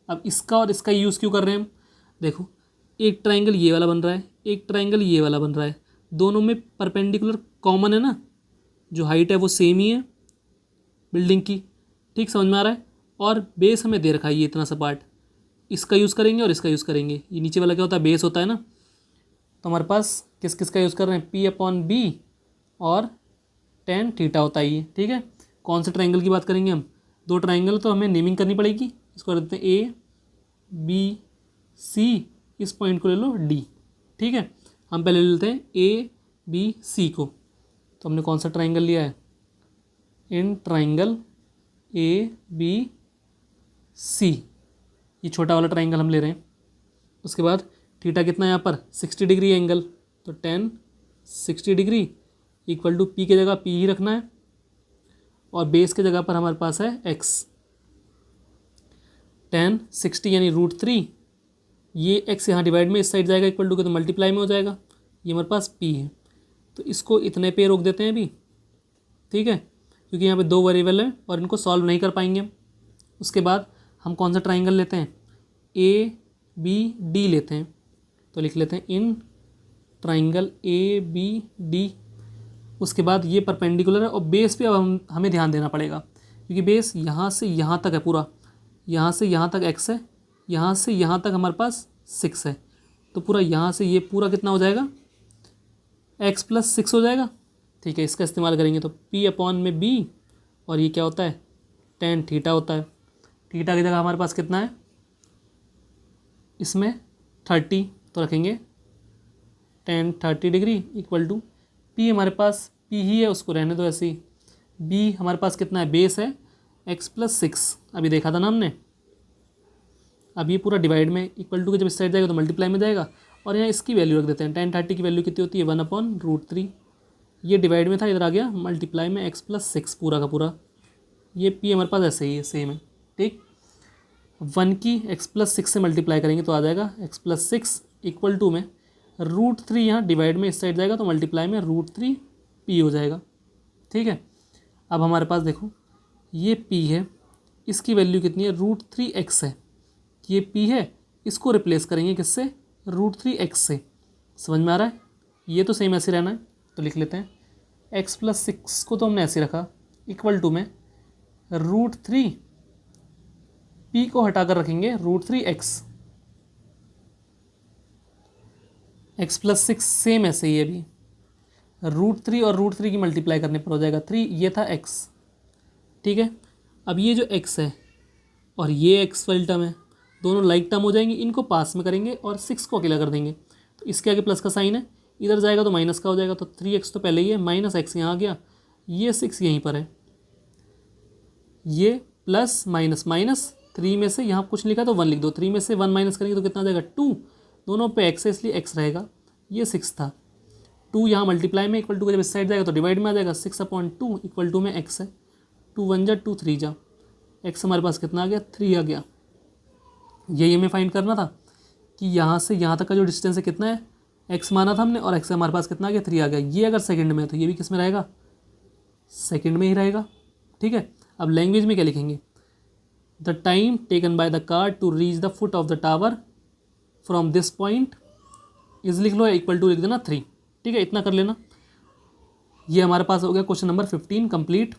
अब इसका और इसका यूज़ क्यों कर रहे हैं हम, देखो एक ट्रायंगल ये वाला बन रहा है, एक ट्रायंगल ये वाला बन रहा है, दोनों में परपेंडिकुलर कॉमन है ना, जो हाइट है वो सेम ही है बिल्डिंग की, ठीक, समझ में आ रहा है। और बेस हमें दे रखा है ये इतना सा पार्ट, इसका यूज़ करेंगे और इसका यूज़ करेंगे। ये नीचे वाला क्या होता है, बेस होता है ना। तो हमारे पास किस किस का यूज़ कर रहे हैं, P/B और tan थीटा होता है ये, ठीक है। कौन से ट्रायंगल की बात करेंगे हम, दो ट्रायंगल, तो हमें नेमिंग करनी पड़ेगी। इसको रखते हैं ABC, इस पॉइंट को ले लो D, ठीक है। हम पहले ले लेते हैं ABC को। तो हमने कौन सा ट्रायंगल लिया है, इन ट्रायंगल ABC, ये छोटा वाला ट्रायंगल हम ले रहे हैं। उसके बाद थीटा कितना है यहाँ पर, 60 डिग्री एंगल, तो tan 60 degree equal to P की जगह P ही रखना है, और बेस की जगह पर हमारे पास है x। tan 60 यानी √3, ये x यहाँ डिवाइड में इस साइड जाएगा इक्वल टू के, तो मल्टीप्लाई में हो जाएगा, ये हमारे पास P है। तो इसको इतने पे रोक देते हैं अभी, ठीक है, क्योंकि यहाँ पे दो वेरिएबल है और इनको सॉल्व नहीं कर पाएंगे हम। उसके बाद हम कौन सा ट्रायंगल लेते हैं, ABD लेते हैं। तो लिख लेते हैं इन ट्रायंगल ABD। उसके बाद ये परपेंडिकुलर है, और बेस पे अब हमें ध्यान देना पड़ेगा, क्योंकि बेस यहाँ से यहाँ तक है पूरा, यहाँ से यहाँ तक x है, यहाँ से यहाँ तक हमारे पास 6 है, तो पूरा यहाँ से ये पूरा कितना हो जाएगा, x+6 हो जाएगा, ठीक है। इसका इस्तेमाल करेंगे तो P/B, और ये क्या होता है, tan थीटा होता है। थीटा की जगह हमारे पास कितना है, इसमें 30, तो रखेंगे tan 30 degree equal to P, हमारे पास P ही है, उसको रहने दो ऐसे ही। B हमारे पास कितना है, बेस है x+6, अभी देखा था ना हमने। अब ये पूरा डिवाइड में इक्वल टू के जब इस साइड जाएगा तो मल्टीप्लाई में जाएगा, और यहाँ इसकी वैल्यू रख देते हैं। tan 30 की वैल्यू कितनी होती है, 1/√3। ये डिवाइड में था, इधर आ गया मल्टीप्लाई में x+6 पूरा का पूरा। ये P हमारे पास ऐसे ही है, सेम है, ठीक। 1 की x+6 से मल्टीप्लाई करेंगे तो आ जाएगा x+6 इक्वल टू में √3, यहाँ डिवाइड में इस साइड जाएगा तो मल्टीप्लाई में √3 P हो जाएगा, ठीक है। अब हमारे पास देखो ये P है, इसकी वैल्यू कितनी है, √3x है, ये P है, इसको रिप्लेस करेंगे किससे, √3x से। समझ में आ रहा है, ये तो सेम ऐसे रहना है, तो लिख लेते हैं x+6 को तो हमने ऐसे रखा इक्वल टू में √3, P को हटाकर रखेंगे √3x, x+6 सेम ऐसे ही अभी, √3 और √3 की मल्टीप्लाई करने पर हो जाएगा 3, ये था x, ठीक है। अब ये जो x है और ये x वाली टर्म है, दोनों लाइक टर्म हो जाएंगी, इनको पास में करेंगे और 6 को अकेला कर देंगे, तो इसके आगे प्लस का साइन है, इधर जाएगा तो माइनस का हो जाएगा, तो 3x तो पहले ही है, -x यहाँ आ गया, ये 6 यहीं पर है, ये प्लस माइनस माइनस, 3 में से यहाँ कुछ लिखा तो 1 लिख दो, 3 में से 1 माइनस करेंगे तो कितना आ जाएगा, 2, दोनों पे x है इसलिए x रहेगा, ये 6 था, 2 यहाँ मल्टीप्लाई में इक्वल टू का जब इस साइड जाएगा तो डिवाइड में आ जाएगा, 6/2 इक्वल टू में x है, 2 1 जा 2 3 जा, x हमारे पास कितना आ गया, 3 आ गया। यही हमें फाइंड करना था कि यहाँ से यहाँ तक का जो डिस्टेंस है कितना है, एक्स माना था हमने और एक्स हमारे पास कितना आ गया 3 आ गया। ये अगर सेकंड में है तो ये भी किस में रहेगा, सेकंड में ही रहेगा। ठीक है, अब लैंग्वेज में क्या लिखेंगे, the time taken by the car to reach the foot of the tower from this point is लिख लो, इक्वल टू लिख देना 3। ठीक है, इतना कर लेना। ये हमारे पास हो गया क्वेश्चन नंबर 15 कंप्लीट।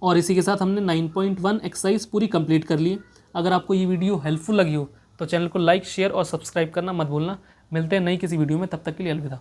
और इसी के साथ हमने 9.1 एक्सरसाइज पूरी कंप्लीट कर ली है। अगर आपको ये वीडियो हेल्पफुल लगी हो तो चैनल को लाइक, शेयर और सब्सक्राइब करना मत भूलना। मिलते हैं नई किसी वीडियो में, तब तक के लिए अलविदा।